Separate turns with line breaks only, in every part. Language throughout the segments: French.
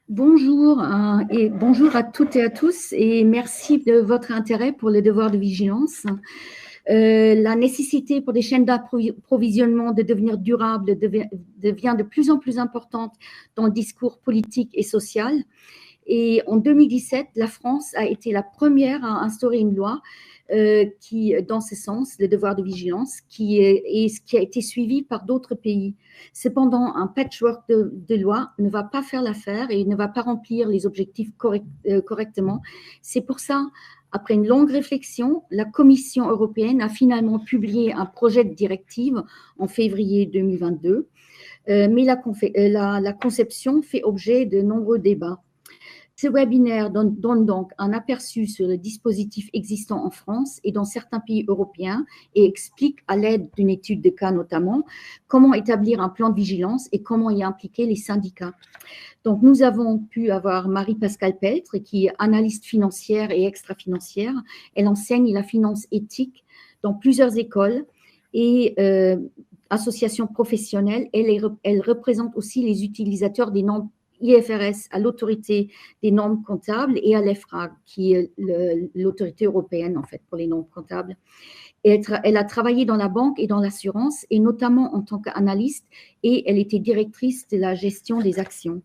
Bonjour et bonjour à toutes et à tous et merci de votre intérêt pour le devoir de vigilance. La nécessité pour des chaînes d'approvisionnement de devenir durables devient de plus en plus importante dans le discours politique et social. Et en 2017, la France a été la première à instaurer une loi qui, dans ce sens, le devoir de vigilance, qui a été suivi par d'autres pays. Cependant, un patchwork de lois ne va pas faire l'affaire et ne va pas remplir les objectifs correctement. C'est pour ça, après une longue réflexion, la Commission européenne a finalement publié un projet de directive en février 2022, mais la conception fait objet de nombreux débats. Ce webinaire donne donc un aperçu sur le dispositif existant en France et dans certains pays européens et explique, à l'aide d'une étude de cas notamment, comment établir un plan de vigilance et comment y impliquer les syndicats. Donc, nous avons pu avoir Marie-Pascale Peltre, qui est analyste financière et extra-financière. Elle enseigne la finance éthique dans plusieurs écoles et associations professionnelles. Elle représente aussi les utilisateurs des normes IFRS à l'autorité des normes comptables et à l'EFRAG, qui est l'autorité européenne en fait pour les normes comptables. Elle a travaillé dans la banque et dans l'assurance, et notamment en tant qu'analyste, et elle était directrice de la gestion des actions.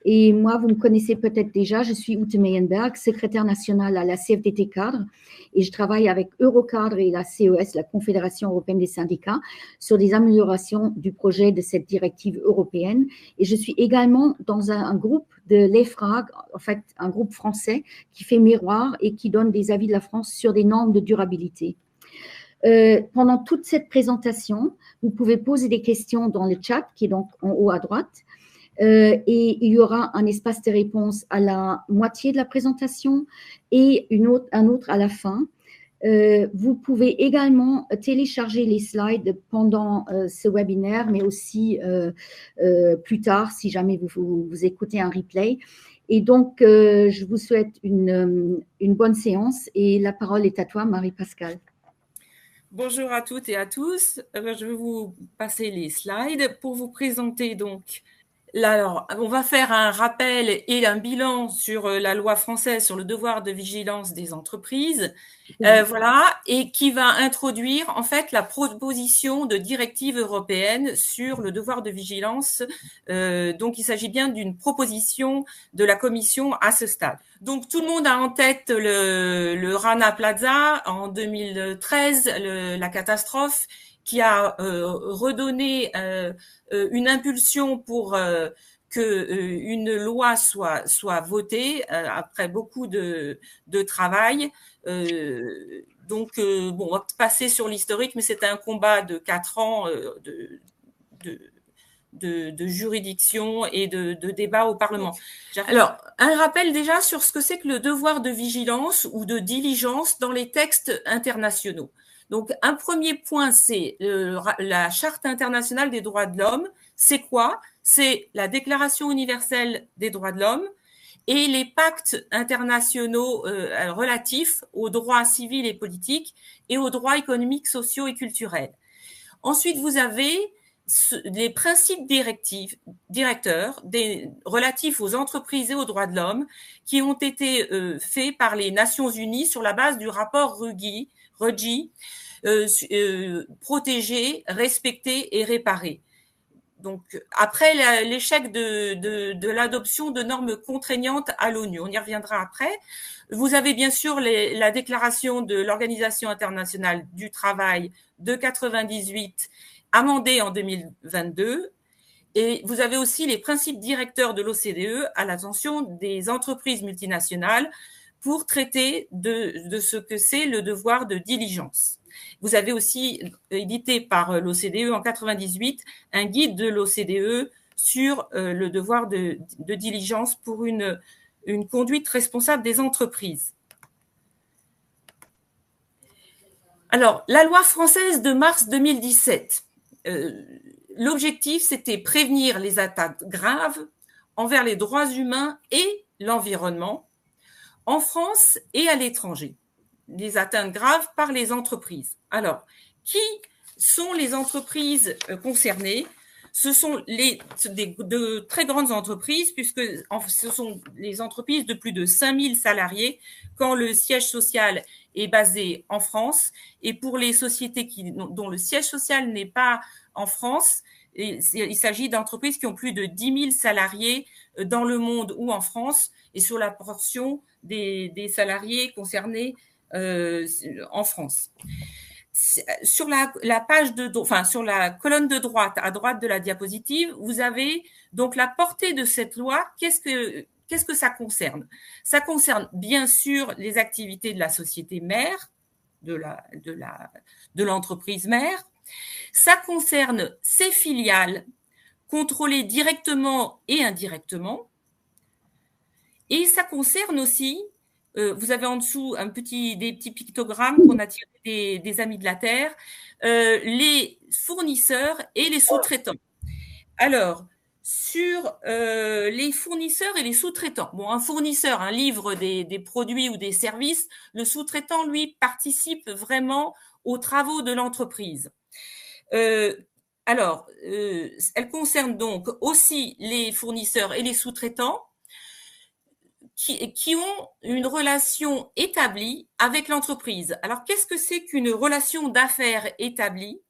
Et moi, vous me connaissez peut-être déjà, je suis Ute Meyenberg, secrétaire nationale à la CFDT Cadre, et je travaille avec Eurocadre et la CES, la Confédération européenne des syndicats, sur des améliorations du projet de cette directive européenne. Et je suis également dans un groupe de l'EFRAG, en fait un groupe français qui fait miroir et qui donne des avis de la France sur des normes de durabilité. Pendant toute cette présentation, vous pouvez poser des questions dans le chat qui est donc en haut à droite. Et il y aura un espace de réponse à la moitié de la présentation et un autre à la fin. Vous pouvez également télécharger les slides pendant ce webinaire, mais aussi plus tard, si jamais vous écoutez un replay. Et donc, je vous souhaite une bonne séance et la parole est à toi, Marie-Pascale.
Bonjour à toutes et à tous. Je vais vous passer les slides pour vous présenter donc. Alors, on va faire un rappel et un bilan sur la loi française sur le devoir de vigilance des entreprises, voilà, et qui va introduire en fait la proposition de directive européenne sur le devoir de vigilance. Donc, il s'agit bien d'une proposition de la Commission à ce stade. Donc, tout le monde a en tête le Rana Plaza en 2013, la catastrophe qui a redonné une impulsion pour que une loi soit votée après beaucoup de travail. Donc, bon, on va passer sur l'historique, mais c'était un combat de 4 ans de juridiction et de débat au Parlement. Alors, un rappel déjà sur ce que c'est que le devoir de vigilance ou de diligence dans les textes internationaux. Donc, un premier point, c'est la Charte internationale des droits de l'homme. C'est quoi? C'est la Déclaration universelle des droits de l'homme et les pactes internationaux relatifs aux droits civils et politiques et aux droits économiques, sociaux et culturels. Ensuite, vous avez les principes directeurs relatifs aux entreprises et aux droits de l'homme qui ont été faits par les Nations Unies sur la base du rapport Ruggie, protéger, respecter et réparer. Donc, après l'échec de l'adoption de normes contraignantes à l'ONU, on y reviendra après. Vous avez bien sûr la déclaration de l'Organisation internationale du travail de 98, amendée en 2022. Et vous avez aussi les principes directeurs de l'OCDE à l'attention des entreprises multinationales pour traiter de ce que c'est le devoir de diligence. Vous avez aussi édité par l'OCDE en 98 un guide de l'OCDE sur le devoir de diligence pour une conduite responsable des entreprises. Alors, la loi française de mars 2017, l'objectif, c'était prévenir les atteintes graves envers les droits humains et l'environnement en France et à l'étranger. Les atteintes graves par les entreprises. Alors, qui sont les entreprises concernées? ce sont de très grandes entreprises, puisque ce sont les entreprises de plus de 5000 salariés quand le siège social est basé en France. Et pour les sociétés dont le siège social n'est pas en France, il s'agit d'entreprises qui ont plus de 10 000 salariés dans le monde ou en France, et sur la portion des salariés concernés en France. Sur la page sur la colonne de droite, à droite de la diapositive, vous avez donc la portée de cette loi. Qu'est-ce que ça concerne? Ça concerne bien sûr les activités de la société mère, de l'entreprise mère. Ça concerne ses filiales contrôlées directement et indirectement. Et ça concerne aussi, vous avez en dessous des petits pictogrammes qu'on a tirés des Amis de la Terre, les fournisseurs et les sous-traitants. Alors, sur les fournisseurs et les sous-traitants. Bon, un fournisseur livre des produits ou des services. Le sous-traitant, lui, participe vraiment aux travaux de l'entreprise. Elle concerne donc aussi les fournisseurs et les sous-traitants qui ont une relation établie avec l'entreprise. Alors, qu'est-ce que c'est qu'une relation d'affaires établie?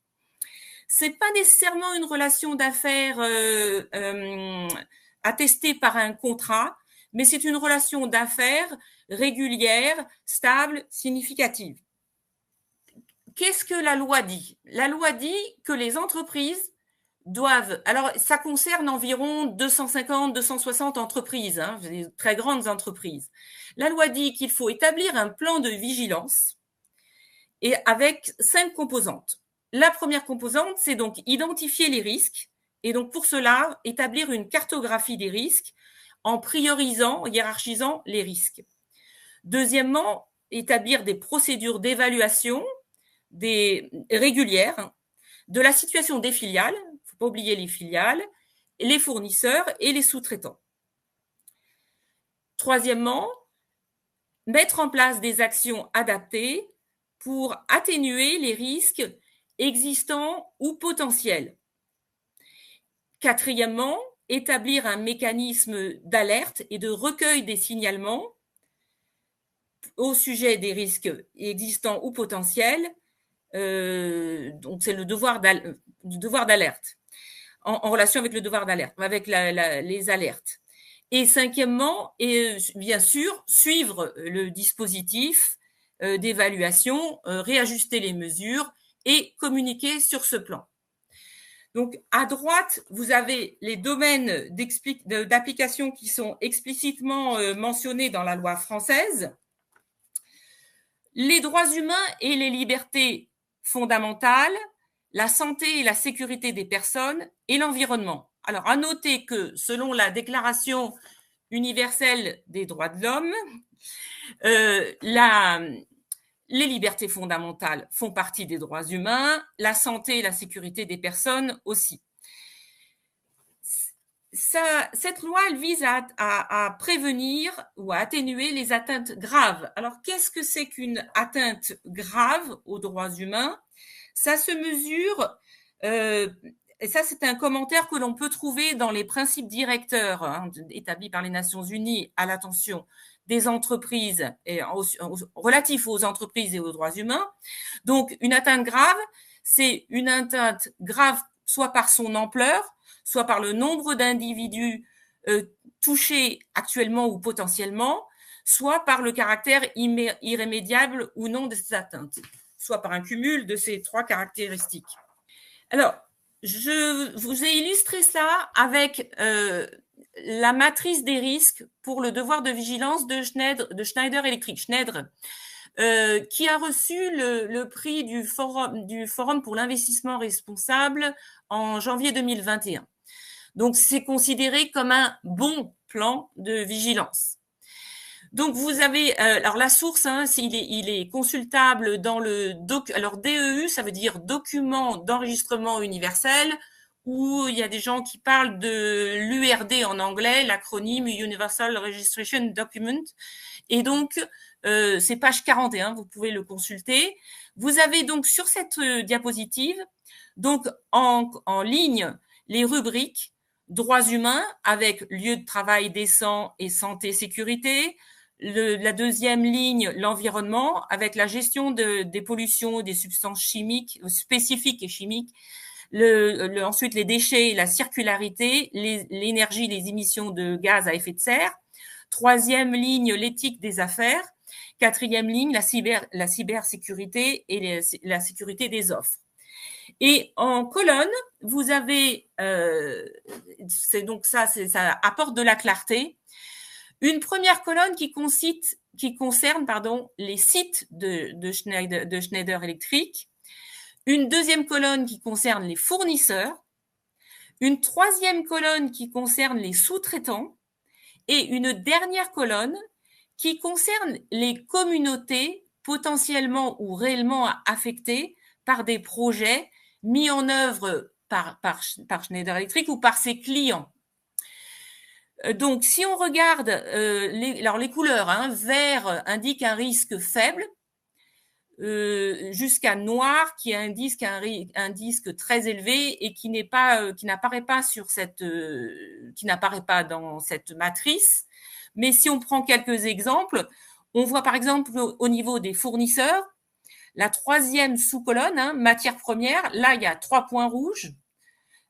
C'est pas nécessairement une relation d'affaires attestée par un contrat, mais c'est une relation d'affaires régulière, stable, significative. Qu'est-ce que la loi dit? La loi dit que les entreprises doivent, alors ça concerne environ 250, 260 entreprises, des très grandes entreprises. La loi dit qu'il faut établir un plan de vigilance et avec 5 composantes. La première composante, c'est donc identifier les risques et donc pour cela, établir une cartographie des risques en priorisant, hiérarchisant les risques. Deuxièmement, établir des procédures d'évaluation régulières de la situation des filiales, il ne faut pas oublier les filiales, les fournisseurs et les sous-traitants. Troisièmement, mettre en place des actions adaptées pour atténuer les risques existants ou potentiels. Quatrièmement, établir un mécanisme d'alerte et de recueil des signalements au sujet des risques existants ou potentiels. Donc, c'est le devoir d'alerte, en relation avec le devoir d'alerte, avec les alertes. Et cinquièmement, bien sûr, suivre le dispositif d'évaluation, réajuster les mesures et communiquer sur ce plan. Donc, à droite, vous avez les domaines d'application qui sont explicitement mentionnés dans la loi française. Les droits humains et les libertés fondamentales, la santé et la sécurité des personnes et l'environnement. Alors, à noter que selon la Déclaration universelle des droits de l'homme, les libertés fondamentales font partie des droits humains, la santé et la sécurité des personnes aussi. Cette loi, elle vise à prévenir ou à atténuer les atteintes graves. Alors, qu'est-ce que c'est qu'une atteinte grave aux droits humains? Ça se mesure, et ça c'est un commentaire que l'on peut trouver dans les principes directeurs établis par les Nations Unies à l'attention des entreprises, et relatifs aux entreprises et aux droits humains. Donc, une atteinte grave, c'est une atteinte grave soit par son ampleur, soit par le nombre d'individus touchés actuellement ou potentiellement, soit par le caractère irrémédiable ou non de ces atteintes, soit par un cumul de ces 3 caractéristiques. Alors, je vous ai illustré cela avec la matrice des risques pour le devoir de vigilance de Schneider Electric. Schneider, qui a reçu le prix du Forum pour l'investissement responsable en janvier 2021. Donc, c'est considéré comme un bon plan de vigilance. Donc, vous avez, alors la source, il est consultable dans le alors DEU, ça veut dire document d'enregistrement universel, où il y a des gens qui parlent de l'URD en anglais, l'acronyme Universal Registration Document. Et donc, c'est page 41, vous pouvez le consulter. Vous avez donc sur cette diapositive, donc en ligne, les rubriques droits humains avec lieu de travail décent et santé-sécurité. La deuxième ligne, l'environnement, avec la gestion des pollutions, des substances chimiques, spécifiques et chimiques. Ensuite, les déchets, la circularité, l'énergie, les émissions de gaz à effet de serre. Troisième ligne, l'éthique des affaires. Quatrième ligne, la cybersécurité et la sécurité des offres. Et en colonne, vous avez, ça apporte de la clarté. Une première colonne qui concerne les sites de Schneider Electric. Une deuxième colonne qui concerne les fournisseurs. Une troisième colonne qui concerne les sous-traitants. Et une dernière colonne qui concerne les communautés potentiellement ou réellement affectées par des projets mis en œuvre par Schneider Electric ou par ses clients. Donc, si on regarde les couleurs, vert indique un risque faible, jusqu'à noir qui indique un risque très élevé et qui n'apparaît pas dans cette matrice. Mais si on prend quelques exemples, on voit par exemple au niveau des fournisseurs, la troisième sous-colonne, matières premières, là il y a 3 points rouges.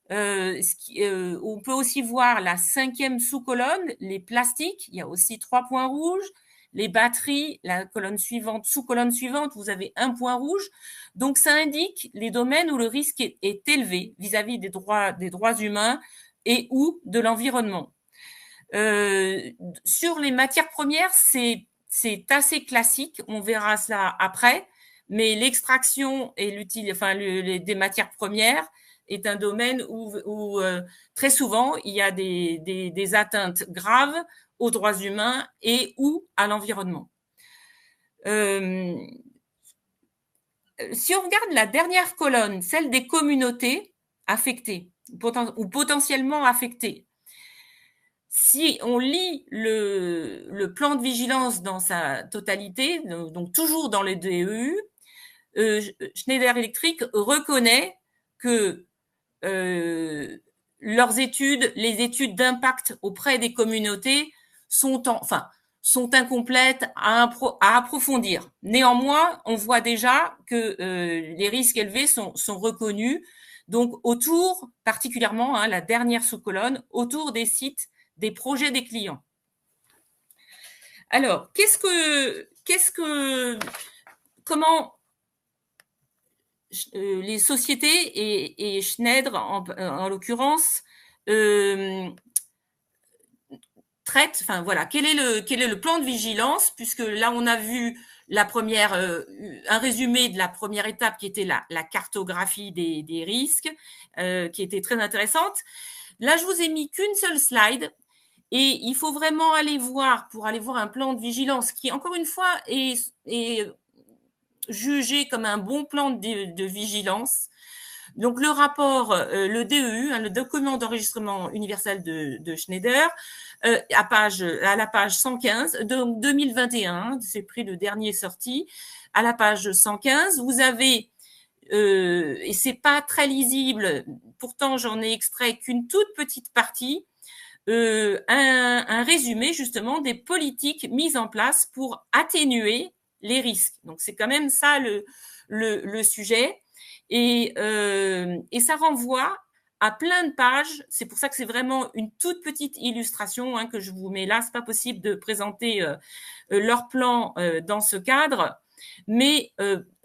On peut aussi voir la cinquième sous-colonne, les plastiques, il y a aussi 3 points rouges. Les batteries, la colonne suivante, sous-colonne suivante, vous avez 1 point rouge. Donc, ça indique les domaines où le risque est élevé vis-à-vis des droits humains et ou de l'environnement. Sur les matières premières, c'est assez classique. On verra ça après. Mais l'extraction et des matières premières est un domaine où très souvent, il y a des atteintes graves aux droits humains et ou à l'environnement. Si on regarde la dernière colonne, celle des communautés affectées ou potentiellement affectées, si on lit le plan de vigilance dans sa totalité, donc toujours dans les DEU, Schneider Electric reconnaît que leurs études, les études d'impact auprès des communautés sont incomplètes à approfondir. Néanmoins, on voit déjà que les risques élevés sont reconnus. Donc, autour, particulièrement, la dernière sous-colonne, autour des sites, des projets des clients. Alors, comment les sociétés et Schneider en l'occurrence traite, quel est le plan de vigilance, puisque là on a vu un résumé de la première étape qui était la cartographie des risques, qui était très intéressante. Là, je vous ai mis qu'une seule slide et il faut vraiment aller voir un plan de vigilance qui, encore une fois, est jugé comme un bon plan de vigilance. Donc, le rapport, le DEU, le document d'enregistrement universel de Schneider, à la page 115, donc 2021, c'est pris le dernier sorti, à la page 115, vous avez, et c'est pas très lisible, pourtant j'en ai extrait qu'une toute petite partie, un résumé justement des politiques mises en place pour atténuer les risques. Donc, c'est quand même ça le sujet. Et ça renvoie à plein de pages. C'est pour ça que c'est vraiment une toute petite illustration que je vous mets là. C'est pas possible de présenter leur plan dans ce cadre. Mais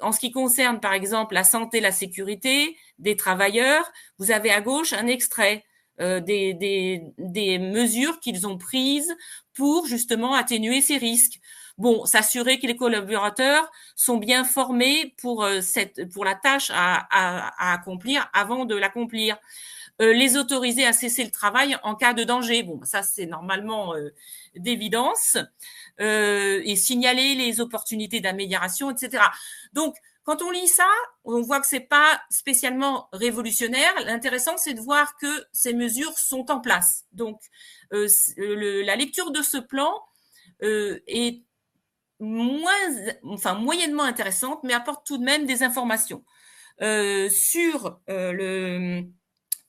en ce qui concerne, par exemple, la santé, la sécurité des travailleurs, vous avez à gauche un extrait des mesures qu'ils ont prises pour justement atténuer ces risques. Bon, s'assurer que les collaborateurs sont bien formés pour la tâche à accomplir avant de l'accomplir. Les autoriser à cesser le travail en cas de danger. Bon, ça c'est normalement d'évidence. Et signaler les opportunités d'amélioration, etc. Donc, quand on lit ça, on voit que c'est pas spécialement révolutionnaire. L'intéressant, c'est de voir que ces mesures sont en place. Donc, la lecture de ce plan est moyennement intéressante, mais apporte tout de même des informations sur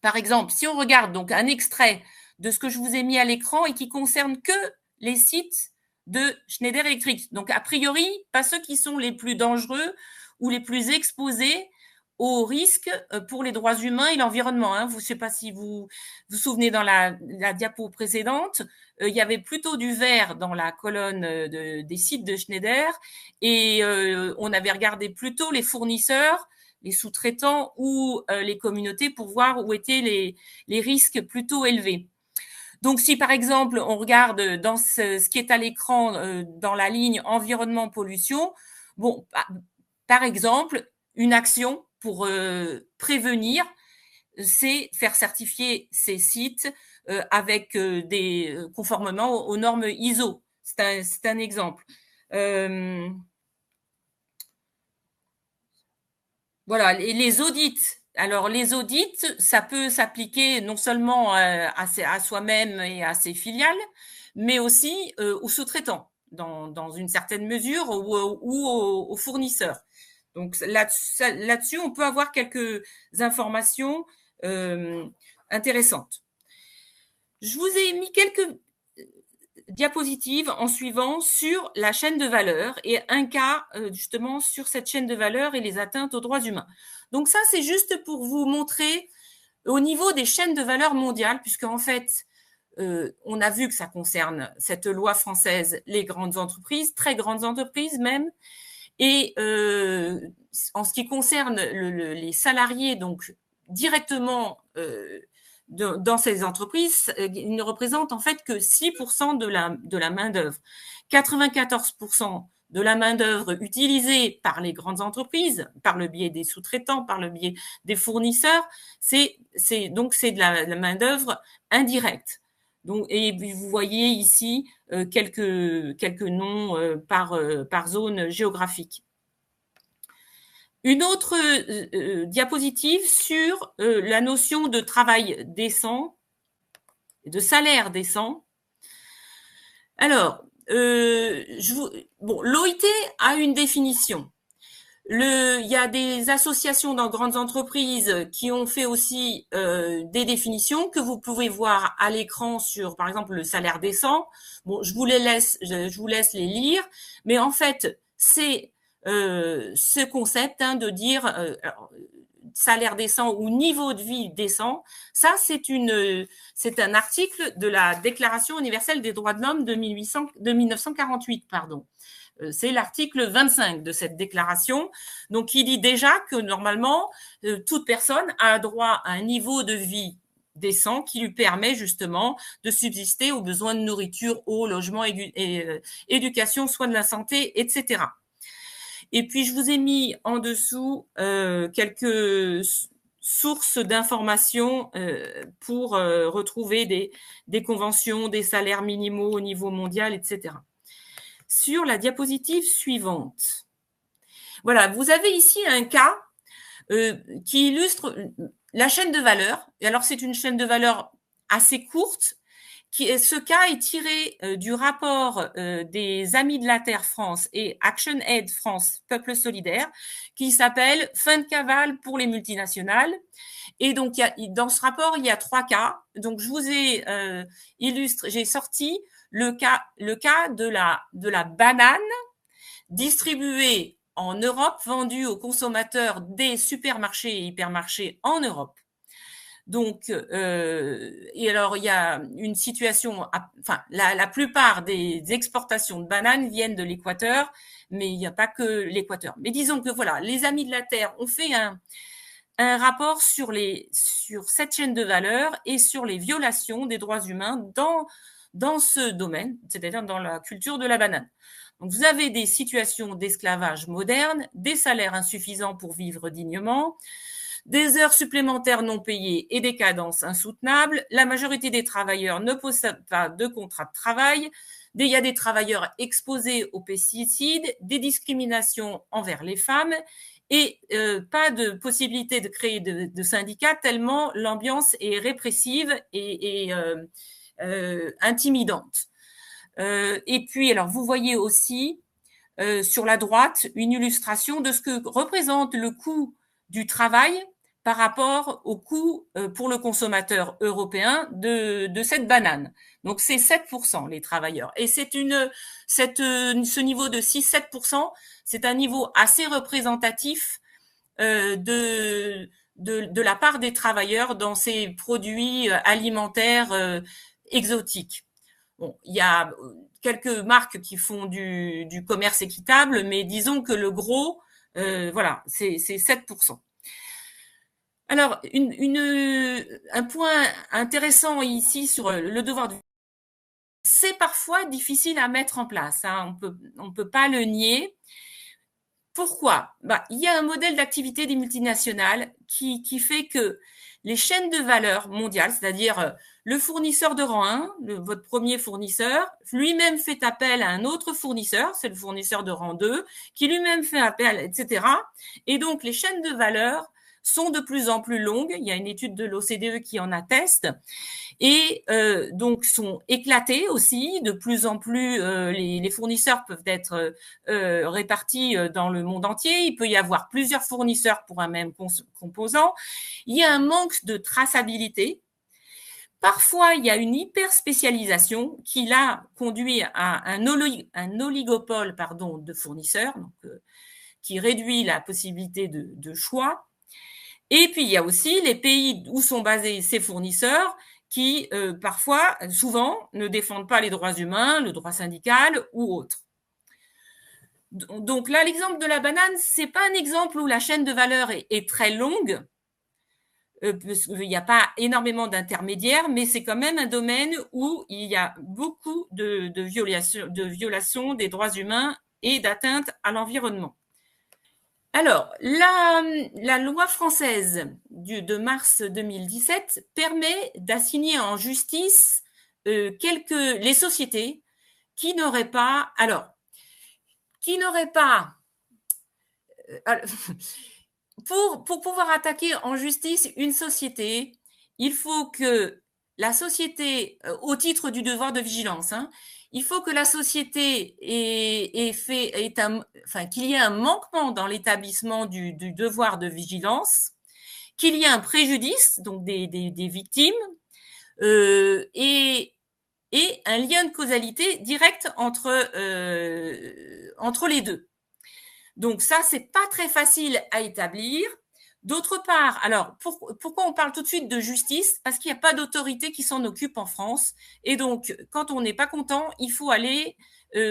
Par exemple, si on regarde donc un extrait de ce que je vous ai mis à l'écran et qui concerne que les sites de Schneider Electric. Donc, a priori, pas ceux qui sont les plus dangereux ou les plus exposés aux risques pour les droits humains et l'environnement. Je ne sais pas si vous vous souvenez dans la diapo précédente, il y avait plutôt du vert dans la colonne des sites de Schneider et on avait regardé plutôt les fournisseurs, les sous-traitants ou les communautés pour voir où étaient les risques plutôt élevés. Donc, si par exemple, on regarde dans ce qui est à l'écran dans la ligne environnement-pollution, bon, par exemple, une action pour prévenir, c'est faire certifier ces sites avec conformément aux normes ISO. C'est un exemple. Voilà, les audits. Alors, les audits, ça peut s'appliquer non seulement à soi-même et à ses filiales, mais aussi aux sous-traitants, dans une certaine mesure, ou aux fournisseurs. Donc, là-dessus, on peut avoir quelques informations intéressantes. Je vous ai mis quelques diapositives en suivant sur la chaîne de valeur et un cas justement sur cette chaîne de valeur et les atteintes aux droits humains. Donc ça, c'est juste pour vous montrer au niveau des chaînes de valeur mondiales, puisque en fait, on a vu que ça concerne cette loi française, les grandes entreprises, très grandes entreprises même, et en ce qui concerne les salariés, donc directement dans ces entreprises, ils ne représentent en fait que 6% de la main-d'œuvre. 94% de la main-d'œuvre utilisée par les grandes entreprises, par le biais des sous-traitants, par le biais des fournisseurs, c'est de la main-d'œuvre indirecte. Donc, et vous voyez ici quelques noms par zone géographique. Une autre diapositive sur la notion de travail décent, de salaire décent. Alors, l'OIT a une définition. Il y a des associations dans grandes entreprises qui ont fait aussi des définitions que vous pouvez voir à l'écran sur, par exemple, le salaire décent. Bon, je vous laisse les lire, mais en fait, c'est ce concept de dire salaire décent ou niveau de vie décent. Ça, c'est un article de la Déclaration universelle des droits de l'homme de 1948, pardon. C'est l'article 25 de cette déclaration, donc qui dit déjà que normalement, toute personne a droit à un niveau de vie décent qui lui permet justement de subsister aux besoins de nourriture, eau, logement, éducation, soins de la santé, etc. Et puis, je vous ai mis en dessous quelques sources d'informations pour retrouver des conventions, des salaires minimaux au niveau mondial, etc. Sur la diapositive suivante. Voilà, vous avez ici un cas qui illustre la chaîne de valeur. Et alors, c'est une chaîne de valeur assez courte. Ce cas est tiré du rapport des Amis de la Terre France et Action Aid France, Peuple solidaire, qui s'appelle Fin de cavale pour les multinationales. Et donc, dans ce rapport, il y a 3 cas. Donc, je vous ai j'ai sorti le cas de la banane distribuée en Europe, vendue aux consommateurs des supermarchés et hypermarchés en Europe. Donc, et alors, il y a une situation, enfin, la plupart des exportations de bananes viennent de l'Équateur, mais il n'y a pas que l'Équateur. Mais disons que voilà, les Amis de la Terre ont fait un rapport sur cette chaîne de valeur et sur les violations des droits humains dans ce domaine, c'est-à-dire dans la culture de la banane. Donc, vous avez des situations d'esclavage moderne, des salaires insuffisants pour vivre dignement, des heures supplémentaires non payées et des cadences insoutenables. La majorité des travailleurs ne possèdent pas de contrat de travail. Il y a des travailleurs exposés aux pesticides, des discriminations envers les femmes et pas de possibilité de créer de syndicats tellement l'ambiance est répressive et intimidante. Et puis, alors, vous voyez aussi sur la droite une illustration de ce que représente le coût du travail par rapport au coût pour le consommateur européen de cette banane. Donc, c'est 7% les travailleurs. Et ce niveau de 6-7%, c'est un niveau assez représentatif de la part des travailleurs dans ces produits alimentaires exotiques. Bon, il y a quelques marques qui font du commerce équitable, mais disons que le gros, voilà, c'est 7%. Alors, un point intéressant ici sur le devoir de... C'est parfois difficile à mettre en place, hein, on peut pas le nier. Pourquoi? Il y a un modèle d'activité des multinationales qui fait que les chaînes de valeur mondiales, c'est-à-dire le fournisseur de rang 1, votre premier fournisseur, lui-même fait appel à un autre fournisseur, c'est le fournisseur de rang 2, qui lui-même fait appel, etc. Et donc, les chaînes de valeur sont de plus en plus longues. Il y a une étude de l'OCDE qui en atteste. Et donc sont éclatés aussi. De plus en plus, les fournisseurs peuvent être répartis dans le monde entier. Il peut y avoir plusieurs fournisseurs pour un même composant. Il y a un manque de traçabilité. Parfois, il y a une hyper-spécialisation qui, là, conduit à un oligopole de fournisseurs, donc, qui réduit la possibilité de choix. Et puis, il y a aussi les pays où sont basés ces fournisseurs qui, parfois, souvent, ne défendent pas les droits humains, le droit syndical ou autre. Donc là, l'exemple de la banane, c'est pas un exemple où la chaîne de valeur est très longue, parce qu'il n'y a pas énormément d'intermédiaires, mais c'est quand même un domaine où il y a beaucoup de violations des droits humains et d'atteintes à l'environnement. Alors, la loi française de mars 2017 permet d'assigner en justice les sociétés qui n'auraient pas... Pour pouvoir attaquer en justice une société, il faut que la société, au titre du devoir de vigilance, il faut que la société qu'il y ait un manquement dans l'établissement du devoir de vigilance, qu'il y ait un préjudice, donc des victimes, et un lien de causalité direct entre les deux. Donc ça, c'est pas très facile à établir. D'autre part, alors pourquoi on parle tout de suite de justice? Parce qu'il n'y a pas d'autorité qui s'en occupe en France. Et donc, quand on n'est pas content, il faut aller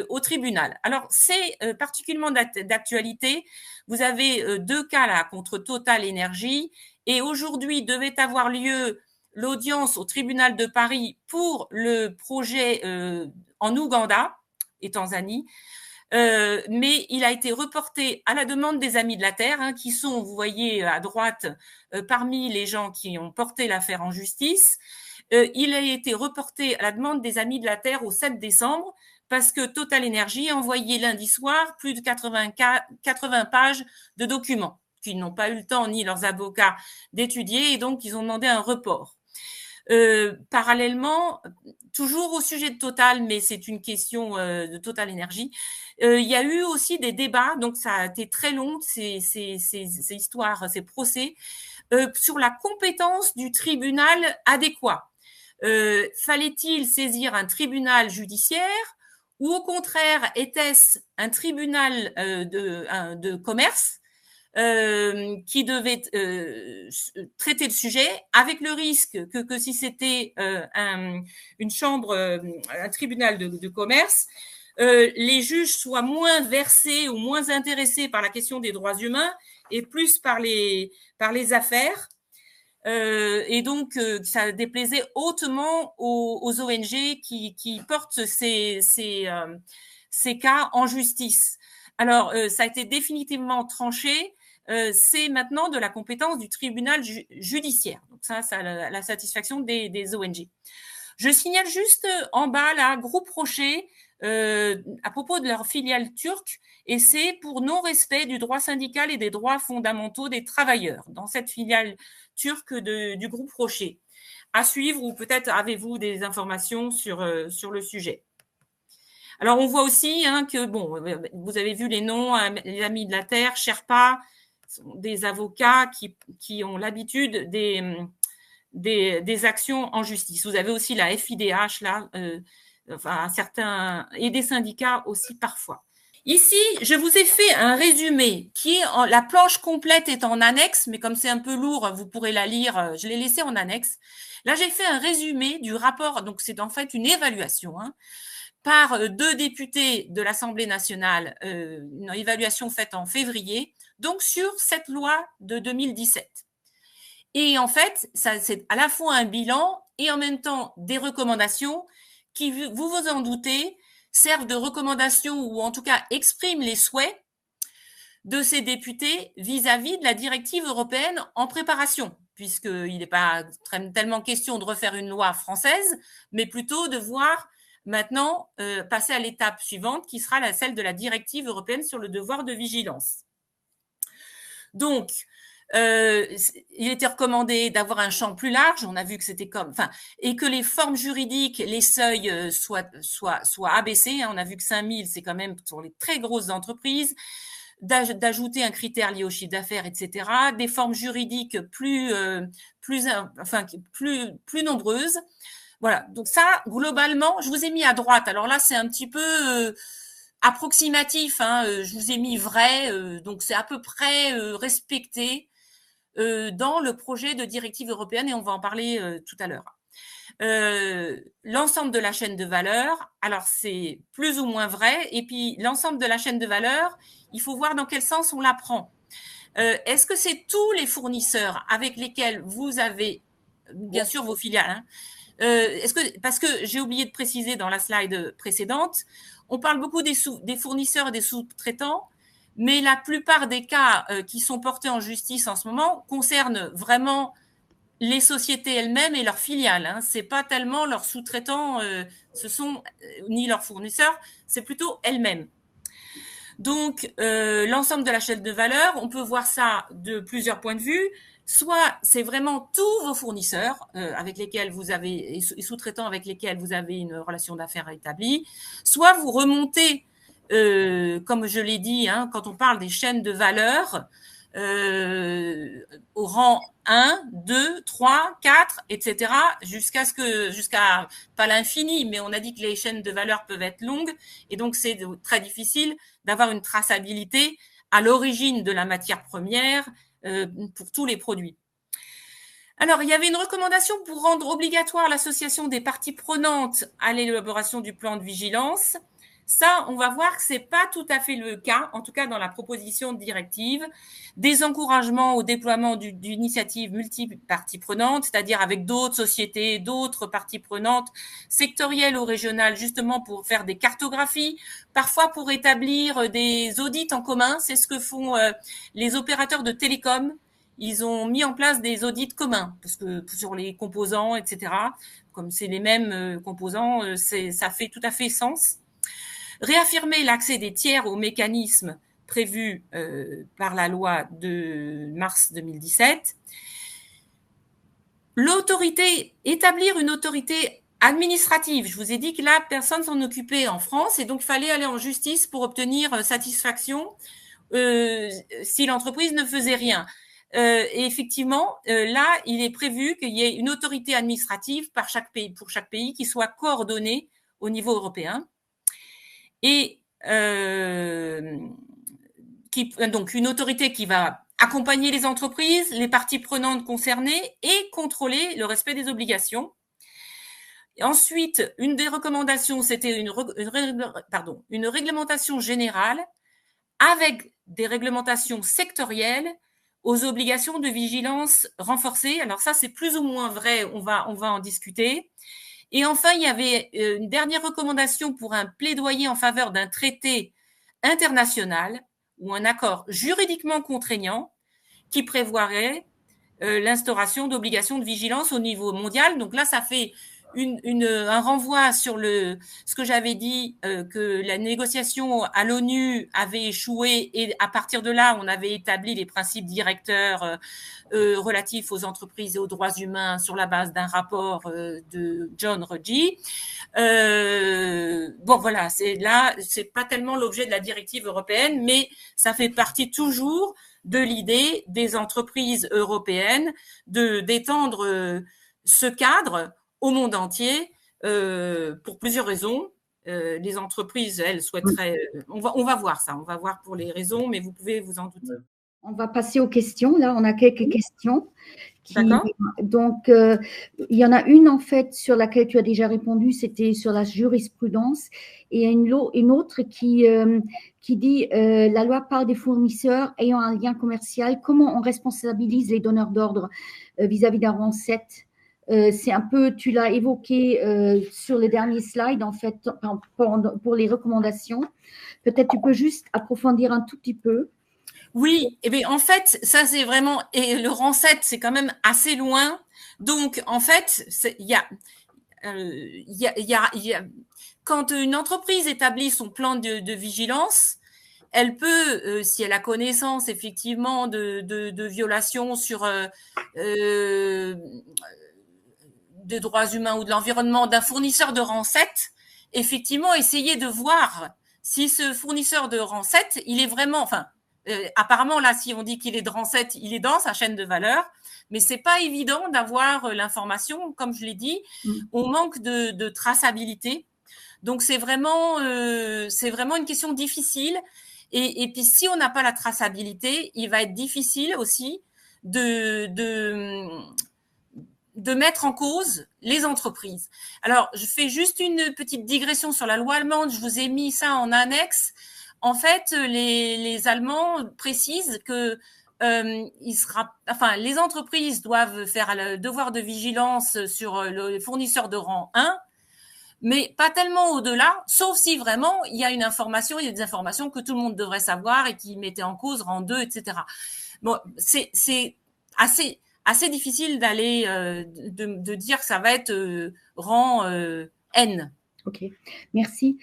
au tribunal. Alors, c'est particulièrement d'actualité. Vous avez 2 cas là contre Total Énergie. Et aujourd'hui, devait avoir lieu l'audience au tribunal de Paris pour le projet en Ouganda et Tanzanie. Mais il a été reporté à la demande des Amis de la Terre, qui sont, vous voyez à droite, parmi les gens qui ont porté l'affaire en justice. Il a été reporté à la demande des Amis de la Terre au 7 décembre parce que Total Energy a envoyé lundi soir plus de 80 pages de documents qu'ils n'ont pas eu le temps, ni leurs avocats, d'étudier, et donc ils ont demandé un report. Parallèlement, toujours au sujet de Total, mais c'est une question de Total Énergie, il y a eu aussi des débats, donc ça a été très long, ces histoires, ces procès, sur la compétence du tribunal adéquat. Fallait-il saisir un tribunal judiciaire ou au contraire, était-ce un tribunal de commerce qui devait traiter le sujet, avec le risque que si c'était une chambre, un tribunal de commerce, les juges soient moins versés ou moins intéressés par la question des droits humains et plus par les affaires. Et donc, ça déplaisait hautement aux ONG qui portent ces cas en justice. Alors, ça a été définitivement tranché. C'est maintenant de la compétence du tribunal judiciaire. Donc ça la satisfaction des ONG. Je signale juste en bas, là, Groupe Rocher, à propos de leur filiale turque, et c'est pour non-respect du droit syndical et des droits fondamentaux des travailleurs dans cette filiale turque du Groupe Rocher. À suivre, ou peut-être avez-vous des informations sur le sujet. Alors, on voit aussi que, bon, vous avez vu les noms, les Amis de la Terre, Sherpa, des avocats qui ont l'habitude des actions en justice. Vous avez aussi la FIDH là, enfin certains et des syndicats aussi parfois. Ici, je vous ai fait un résumé qui est la planche complète est en annexe, mais comme c'est un peu lourd, vous pourrez la lire. Je l'ai laissé en annexe. Là, j'ai fait un résumé du rapport. Donc, c'est en fait une évaluation par 2 députés de l'Assemblée nationale, une évaluation faite en février, donc sur cette loi de 2017. Et en fait, ça, c'est à la fois un bilan et en même temps des recommandations qui, vous vous en doutez, servent de recommandations ou en tout cas expriment les souhaits de ces députés vis-à-vis de la directive européenne en préparation, puisqu'il n'est pas tellement question de refaire une loi française, mais plutôt de voir maintenant passer à l'étape suivante qui sera celle de la directive européenne sur le devoir de vigilance. Donc, il était recommandé d'avoir un champ plus large. On a vu que c'était et que les formes juridiques, les seuils soient abaissés. On a vu que 5 000, c'est quand même pour les très grosses entreprises. D'ajouter un critère lié au chiffre d'affaires, etc. Des formes juridiques plus nombreuses. Voilà. Donc ça, globalement, je vous ai mis à droite. Alors là, c'est un petit peu approximatif. Je vous ai mis vrai. Donc c'est à peu près respecté dans le projet de directive européenne et on va en parler tout à l'heure. L'ensemble de la chaîne de valeur, alors c'est plus ou moins vrai, et puis l'ensemble de la chaîne de valeur, il faut voir dans quel sens on la prend. Est-ce que c'est tous les fournisseurs avec lesquels vous avez, bien sûr, vos filiales, parce que j'ai oublié de préciser dans la slide précédente, on parle beaucoup des fournisseurs et des sous-traitants, mais la plupart des cas qui sont portés en justice en ce moment concernent vraiment les sociétés elles-mêmes et leurs filiales. C'est pas tellement leurs sous-traitants, ni leurs fournisseurs, c'est plutôt elles-mêmes. Donc, l'ensemble de la chaîne de valeur, on peut voir ça de plusieurs points de vue. Soit c'est vraiment tous vos fournisseurs avec lesquels vous avez et sous-traitants avec lesquels vous avez une relation d'affaires établie. Soit vous remontez, comme je l'ai dit, quand on parle des chaînes de valeur, au rang 1, 2, 3, 4, etc. jusqu'à pas l'infini, mais on a dit que les chaînes de valeur peuvent être longues et donc c'est très difficile d'avoir une traçabilité à l'origine de la matière première pour tous les produits. Alors, il y avait une recommandation pour rendre obligatoire l'association des parties prenantes à l'élaboration du plan de vigilance. Ça, on va voir que c'est pas tout à fait le cas, en tout cas dans la proposition de directive, des encouragements au déploiement d'initiatives multi-parties prenantes, c'est-à-dire avec d'autres sociétés, d'autres parties prenantes, sectorielles ou régionales, justement pour faire des cartographies, parfois pour établir des audits en commun. C'est ce que font les opérateurs de télécom. Ils ont mis en place des audits communs, parce que sur les composants, etc., comme c'est les mêmes composants, ça fait tout à fait sens. Réaffirmer l'accès des tiers aux mécanismes prévus par la loi de mars 2017. Établir une autorité administrative. Je vous ai dit que là, personne s'en occupait en France et donc il fallait aller en justice pour obtenir satisfaction si l'entreprise ne faisait rien. Et effectivement, là, il est prévu qu'il y ait une autorité administrative pour chaque pays qui soit coordonnée au niveau européen. Et donc une autorité qui va accompagner les entreprises, les parties prenantes concernées et contrôler le respect des obligations. Et ensuite, une des recommandations, c'était une réglementation générale avec des réglementations sectorielles aux obligations de vigilance renforcées. Alors ça, c'est plus ou moins vrai, on va en discuter. Et enfin, il y avait une dernière recommandation pour un plaidoyer en faveur d'un traité international ou un accord juridiquement contraignant qui prévoirait l'instauration d'obligations de vigilance au niveau mondial. Donc là, ça fait un renvoi sur ce que j'avais dit, que la négociation à l'ONU avait échoué et à partir de là, on avait établi les principes directeurs relatifs aux entreprises et aux droits humains sur la base d'un rapport de John Ruggie. Bon, voilà, c'est pas tellement l'objet de la directive européenne, mais ça fait partie toujours de l'idée des entreprises européennes d'étendre ce cadre au monde entier pour plusieurs raisons. Les entreprises, elles souhaiteraient. On va voir ça, on va voir pour les raisons, mais vous pouvez vous en douter.
On va passer aux questions. Là, on a quelques questions.
D'accord.
Donc, il y en a une, en fait, sur laquelle tu as déjà répondu, c'était sur la jurisprudence. Et une autre qui dit la loi parle des fournisseurs ayant un lien commercial. Comment on responsabilise les donneurs d'ordre vis-à-vis d'un rang 7 c'est un peu, tu l'as évoqué sur le dernier slide, en fait, pour les recommandations. Peut-être tu peux juste approfondir un tout petit peu.
Oui, et bien en fait, ça c'est vraiment, et le rang 7, c'est quand même assez loin. Donc, en fait, quand une entreprise établit son plan de vigilance, elle peut, si elle a connaissance effectivement de violations sur des droits humains ou de l'environnement d'un fournisseur de rang 7, effectivement essayer de voir si ce fournisseur de rang 7, il est vraiment, enfin, apparemment là, si on dit qu'il est de rang 7, il est dans sa chaîne de valeur, mais c'est pas évident d'avoir l'information, comme je l'ai dit, on manque de traçabilité. Donc c'est vraiment une question difficile. Et puis si on n'a pas la traçabilité, il va être difficile aussi de mettre en cause les entreprises. Alors, je fais juste une petite digression sur la loi allemande. Je vous ai mis ça en annexe. En fait, les Allemands précisent que les entreprises doivent faire le devoir de vigilance sur le fournisseur de rang 1, mais pas tellement au-delà, sauf si vraiment il y a une information, il y a des informations que tout le monde devrait savoir et qui mettaient en cause rang 2, etc. Bon, c'est assez difficile d'aller de dire que ça va être rang N.
Ok, merci.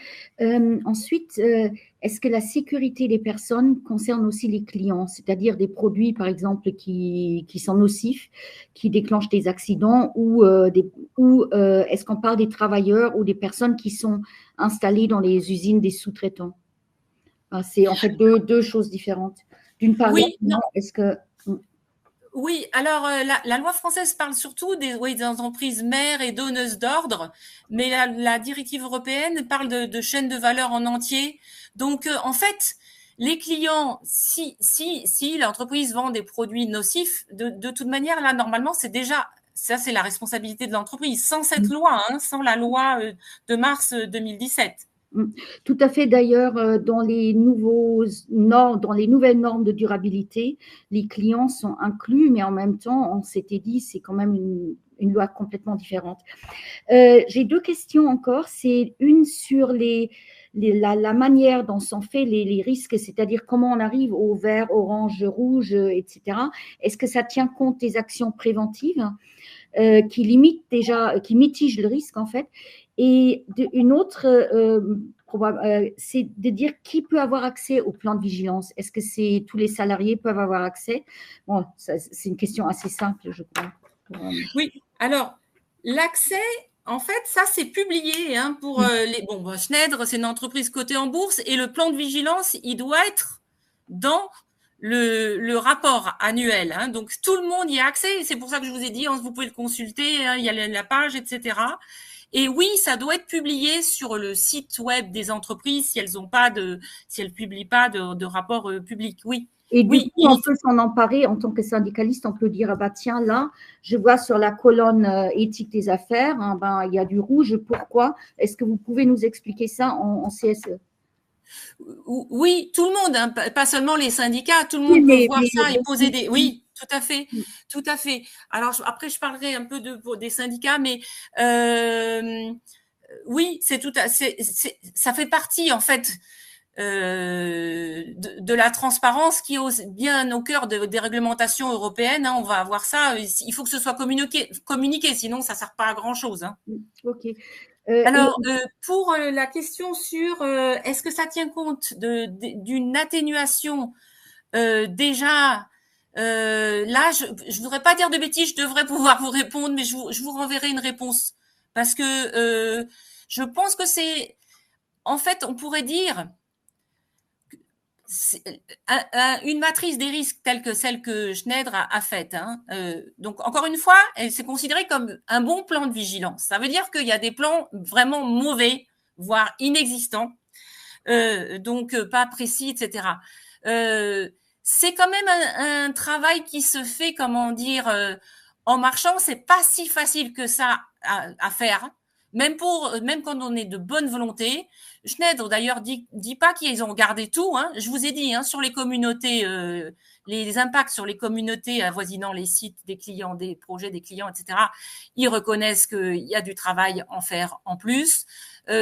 Ensuite, est-ce que la sécurité des personnes concerne aussi les clients, c'est-à-dire des produits, par exemple, qui sont nocifs, qui déclenchent des accidents, ou est-ce qu'on parle des travailleurs ou des personnes qui sont installées dans les usines des sous-traitants? C'est en fait deux choses différentes. D'une part,
oui, non.
Est-ce que…
Oui, alors la loi française parle surtout des entreprises mères et donneuses d'ordre, mais la directive européenne parle de chaîne de valeur en entier. Donc, en fait, les clients, si l'entreprise vend des produits nocifs, de toute manière, là, normalement, c'est déjà, ça, c'est la responsabilité de l'entreprise, sans cette loi, sans la loi de mars 2017.
Tout à fait. D'ailleurs, dans les nouvelles normes de durabilité, les clients sont inclus, mais en même temps, on s'était dit, c'est quand même une loi complètement différente. J'ai deux questions encore. C'est une sur la manière dont sont faits les risques, c'est-à-dire comment on arrive au vert, orange, rouge, etc. Est-ce que ça tient compte des actions préventives qui mitigent le risque, en fait? Et une autre, c'est de dire qui peut avoir accès au plan de vigilance. Est-ce que tous les salariés peuvent avoir accès? Bon, c'est une question assez simple, je crois.
Oui, alors, l'accès, en fait, ça, c'est publié pour Schneider, c'est une entreprise cotée en bourse, et le plan de vigilance, il doit être dans le rapport annuel. Donc, tout le monde y a accès. C'est pour ça que je vous ai dit, vous pouvez le consulter, il y a la page, etc. Et oui, ça doit être publié sur le site web des entreprises si elles publient pas de rapport public. Oui.
Et du coup, on peut s'en emparer en tant que syndicaliste, on peut dire, tiens, là, je vois sur la colonne éthique des affaires, il y a du rouge, pourquoi? Est-ce que vous pouvez nous expliquer ça en CSE?
Oui, tout le monde, pas seulement les syndicats, tout le monde peut voir ça et poser des… Oui, tout à fait, tout à fait. Alors, après, je parlerai un peu des syndicats, mais oui, ça fait partie, en fait, de la transparence qui est bien au cœur des réglementations européennes. On va avoir ça. Il faut que ce soit communiqué, sinon ça ne sert pas à grand-chose.
Ok.
Alors, pour la question sur est-ce que ça tient compte d'une atténuation déjà, là, je ne voudrais pas dire de bêtises, je devrais pouvoir vous répondre, mais je vous renverrai une réponse. Parce que je pense que c'est… En fait, on pourrait dire… une matrice des risques telle que celle que Schneider a faite. Hein. Donc, encore une fois, elle s'est considérée comme un bon plan de vigilance. Ça veut dire qu'il y a des plans vraiment mauvais, voire inexistants, donc pas précis, etc. C'est quand même un travail qui se fait, comment dire, en marchant. C'est pas si facile que ça à faire. Même quand on est de bonne volonté. Schneider, d'ailleurs, dit pas qu'ils ont gardé tout. Hein. Je vous ai dit, hein, sur les communautés, les impacts sur les communautés avoisinant les sites des clients, des projets des clients, etc., ils reconnaissent qu'il y a du travail à en faire en plus.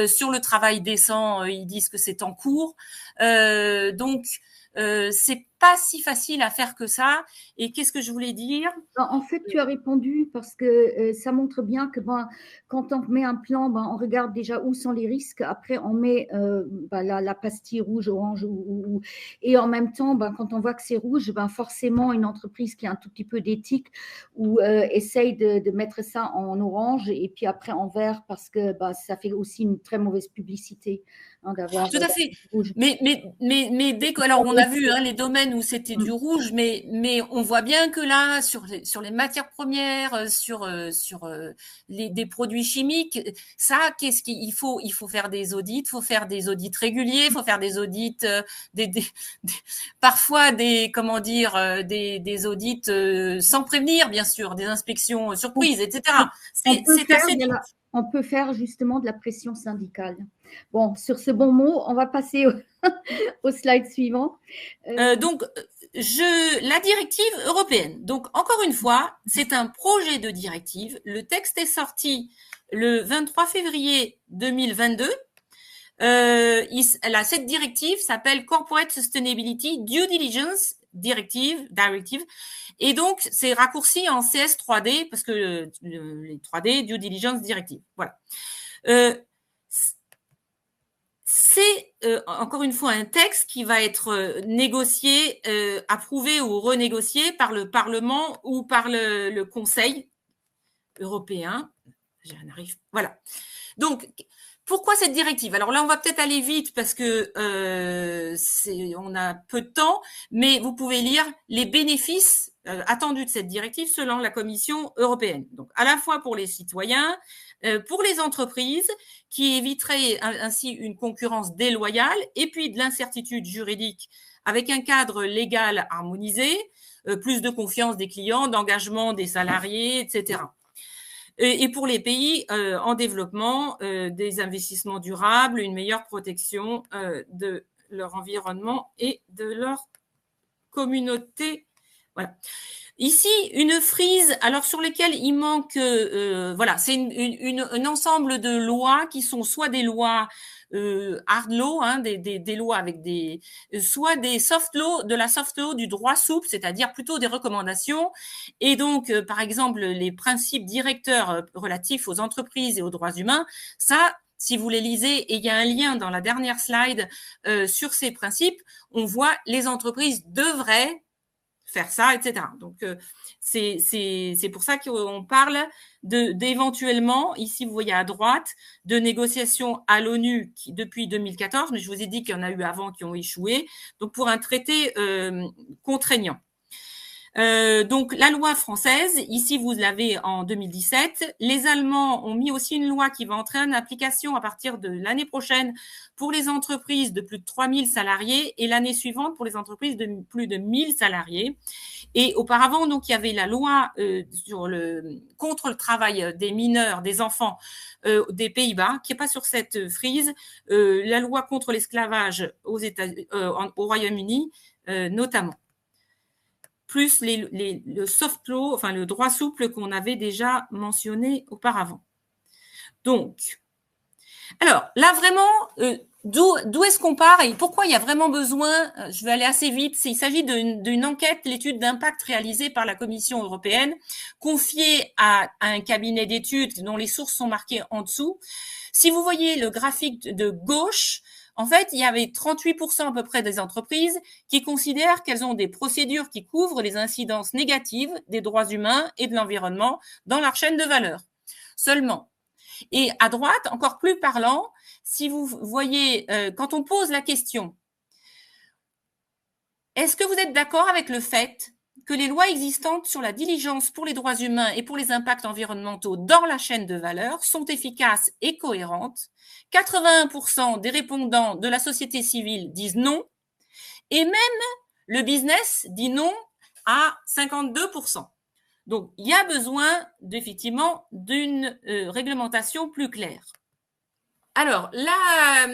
Sur le travail décent, ils disent que c'est en cours. Donc, c'est pas si facile à faire que ça. Et qu'est-ce que je voulais dire?
En fait, tu as répondu parce que ça montre bien que quand on met un plan, on regarde déjà où sont les risques. Après, on met la pastille rouge, orange. Et en même temps, quand on voit que c'est rouge, forcément, une entreprise qui a un tout petit peu d'éthique ou essaye de mettre ça en orange et puis après en vert parce que ça fait aussi une très mauvaise publicité d'avoir
Tout à fait.
rouge.
Mais dès que, alors on a vu les domaines où c'était du rouge, mais on voit bien que là, sur les matières premières, sur des produits chimiques, ça, qu'est-ce qu'il faut? Il faut faire des audits, il faut faire des audits réguliers, il faut faire des audits, parfois des audits sans prévenir, bien sûr, des inspections surprises, etc. C'est assez.
On peut faire justement de la pression syndicale. Bon, sur ce bon mot, on va passer au slide suivant.
Donc, la directive européenne. Donc, encore une fois, c'est un projet de directive. Le texte est sorti le 23 février 2022. Cette directive s'appelle Corporate Sustainability Due Diligence Directive. Et donc, c'est raccourci en CS3D parce que les 3D, Due Diligence Directive. Voilà. C'est encore une fois un texte qui va être négocié, approuvé ou renégocié par le Parlement ou par le Conseil européen. Voilà. Donc, pourquoi cette directive? Alors là, on va peut-être aller vite parce que on a peu de temps, mais vous pouvez lire les bénéfices attendus de cette directive selon la Commission européenne. Donc, à la fois pour les citoyens, pour les entreprises, qui éviteraient ainsi une concurrence déloyale, et puis de l'incertitude juridique avec un cadre légal harmonisé, plus de confiance des clients, d'engagement des salariés, etc. Et pour les pays en développement, des investissements durables, une meilleure protection de leur environnement et de leur communauté. Voilà. Ici, une frise, alors sur lesquelles il manque, c'est un ensemble de lois qui sont soit des lois hard law, hein, des lois avec soit des soft law, de la soft law, du droit souple, c'est-à-dire plutôt des recommandations. Et donc, par exemple, les principes directeurs relatifs aux entreprises et aux droits humains, ça, si vous les lisez, et il y a un lien dans la dernière slide sur ces principes, on voit les entreprises devraient faire ça, etc. Donc, c'est pour ça qu'on parle d'éventuellement, ici vous voyez à droite, de négociations à l'ONU depuis 2014, mais je vous ai dit qu'il y en a eu avant qui ont échoué, donc pour un traité contraignant. Donc la loi française, ici vous l'avez en 2017. Les Allemands ont mis aussi une loi qui va entrer en application à partir de l'année prochaine pour les entreprises de plus de 3000 salariés et l'année suivante pour les entreprises de plus de 1000 salariés. Et auparavant, donc il y avait la loi contre le travail des mineurs, des enfants des Pays-Bas, qui n'est pas sur cette frise. La loi contre l'esclavage au Royaume-Uni, notamment. Plus le soft law, enfin le droit souple qu'on avait déjà mentionné auparavant. Donc, alors là vraiment, d'où est-ce qu'on part et pourquoi il y a vraiment besoin, je vais aller assez vite, il s'agit d'une enquête, l'étude d'impact réalisée par la Commission européenne, confiée à un cabinet d'études dont les sources sont marquées en dessous. Si vous voyez le graphique de gauche, en fait, il y avait 38% à peu près des entreprises qui considèrent qu'elles ont des procédures qui couvrent les incidences négatives des droits humains et de l'environnement dans leur chaîne de valeur. Seulement. Et à droite, encore plus parlant, si vous voyez, quand on pose la question, Est-ce que vous êtes d'accord avec le fait que les lois existantes sur la diligence pour les droits humains et pour les impacts environnementaux dans la chaîne de valeur sont efficaces et cohérentes? 81% des répondants de la société civile disent non, et même le business dit non à 52%. Donc, il y a besoin effectivement d'une réglementation plus claire. Alors, là,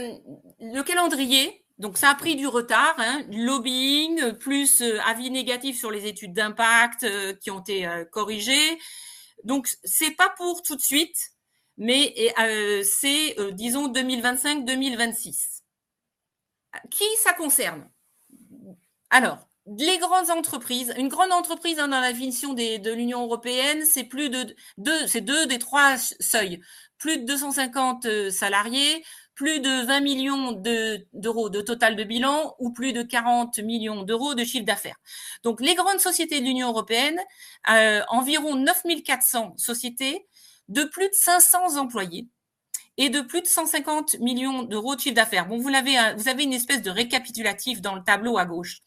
le calendrier, donc ça a pris du retard, lobbying, plus avis négatifs sur les études d'impact qui ont été corrigées. Donc, c'est pas pour tout de suite, mais c'est, disons, 2025-2026. Qui ça concerne? Alors, les grandes entreprises, une grande entreprise dans la définition de l'Union européenne, c'est plus de c'est deux des trois seuils. Plus de 250 salariés, plus de 20 millions d'euros de total de bilan ou plus de 40 millions d'euros de chiffre d'affaires. Donc, les grandes sociétés de l'Union européenne, environ 9400 sociétés de plus de 500 employés et de plus de 150 millions d'euros de chiffre d'affaires. Bon, vous avez une espèce de récapitulatif dans le tableau à gauche.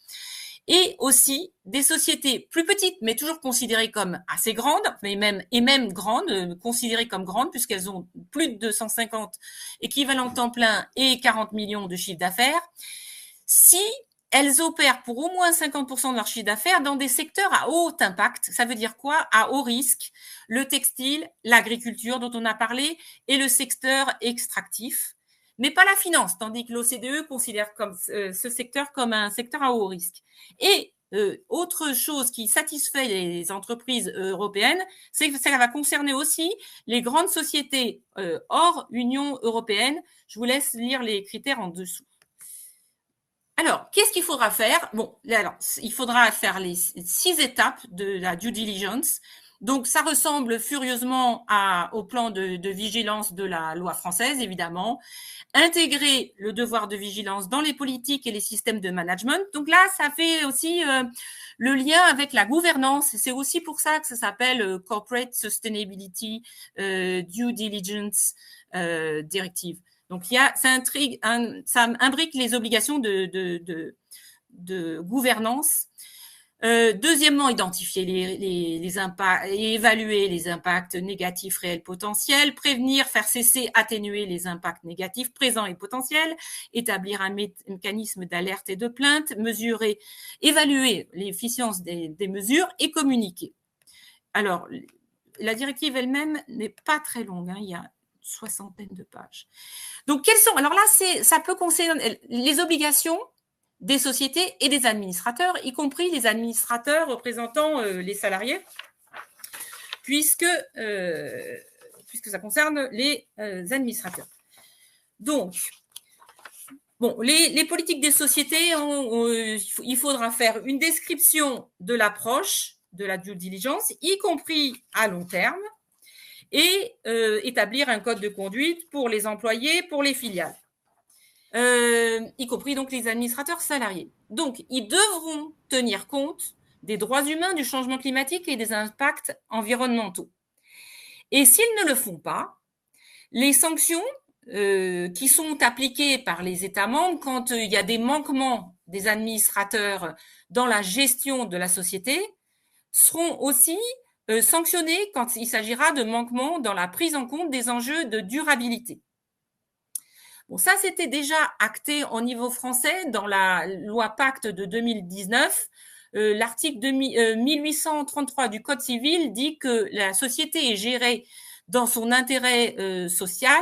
Et aussi des sociétés plus petites, mais toujours considérées comme assez grandes, et même grandes, considérées comme grandes, puisqu'elles ont plus de 250 équivalents temps plein et 40 millions de chiffre d'affaires, si elles opèrent pour au moins 50% de leur chiffre d'affaires dans des secteurs à haut impact. Ça veut dire quoi? À haut risque. Le textile, l'agriculture dont on a parlé et le secteur extractif, mais pas la finance, tandis que l'OCDE considère ce secteur comme un secteur à haut risque. Et autre chose qui satisfait les entreprises européennes, c'est que ça va concerner aussi les grandes sociétés hors Union européenne. Je vous laisse lire les critères en dessous. Alors, qu'est-ce qu'il faudra faire? Bon, alors, il faudra faire les 6 étapes de la due diligence. Donc, ça ressemble furieusement au plan de vigilance de la loi française, évidemment. Intégrer le devoir de vigilance dans les politiques et les systèmes de management. Donc là, ça fait aussi le lien avec la gouvernance. C'est aussi pour ça que ça s'appelle Corporate Sustainability Due Diligence Directive. Donc, ça imbrique les obligations de gouvernance. Deuxièmement, identifier les impacts et évaluer les impacts négatifs réels potentiels, prévenir, faire cesser, atténuer les impacts négatifs présents et potentiels, établir un mécanisme d'alerte et de plainte, mesurer, évaluer l'efficience des mesures et communiquer. Alors, la directive elle-même n'est pas très longue, il y a 60aine de pages. Donc, quelles sont? Alors là, ça peut concerner les obligations des sociétés et des administrateurs, y compris les administrateurs représentant les salariés, puisque ça concerne les administrateurs. Donc, bon, les politiques des sociétés, il faudra faire une description de l'approche de la due diligence, y compris à long terme, et établir un code de conduite pour les employés, pour les filiales. Y compris donc les administrateurs salariés. Donc, ils devront tenir compte des droits humains, du changement climatique et des impacts environnementaux. Et s'ils ne le font pas, les sanctions qui sont appliquées par les États membres quand il y a des manquements des administrateurs dans la gestion de la société seront aussi sanctionnées quand il s'agira de manquements dans la prise en compte des enjeux de durabilité. Bon, ça, c'était déjà acté au niveau français dans la loi Pacte de 2019. L'article 1833 du Code civil dit que la société est gérée dans son intérêt social,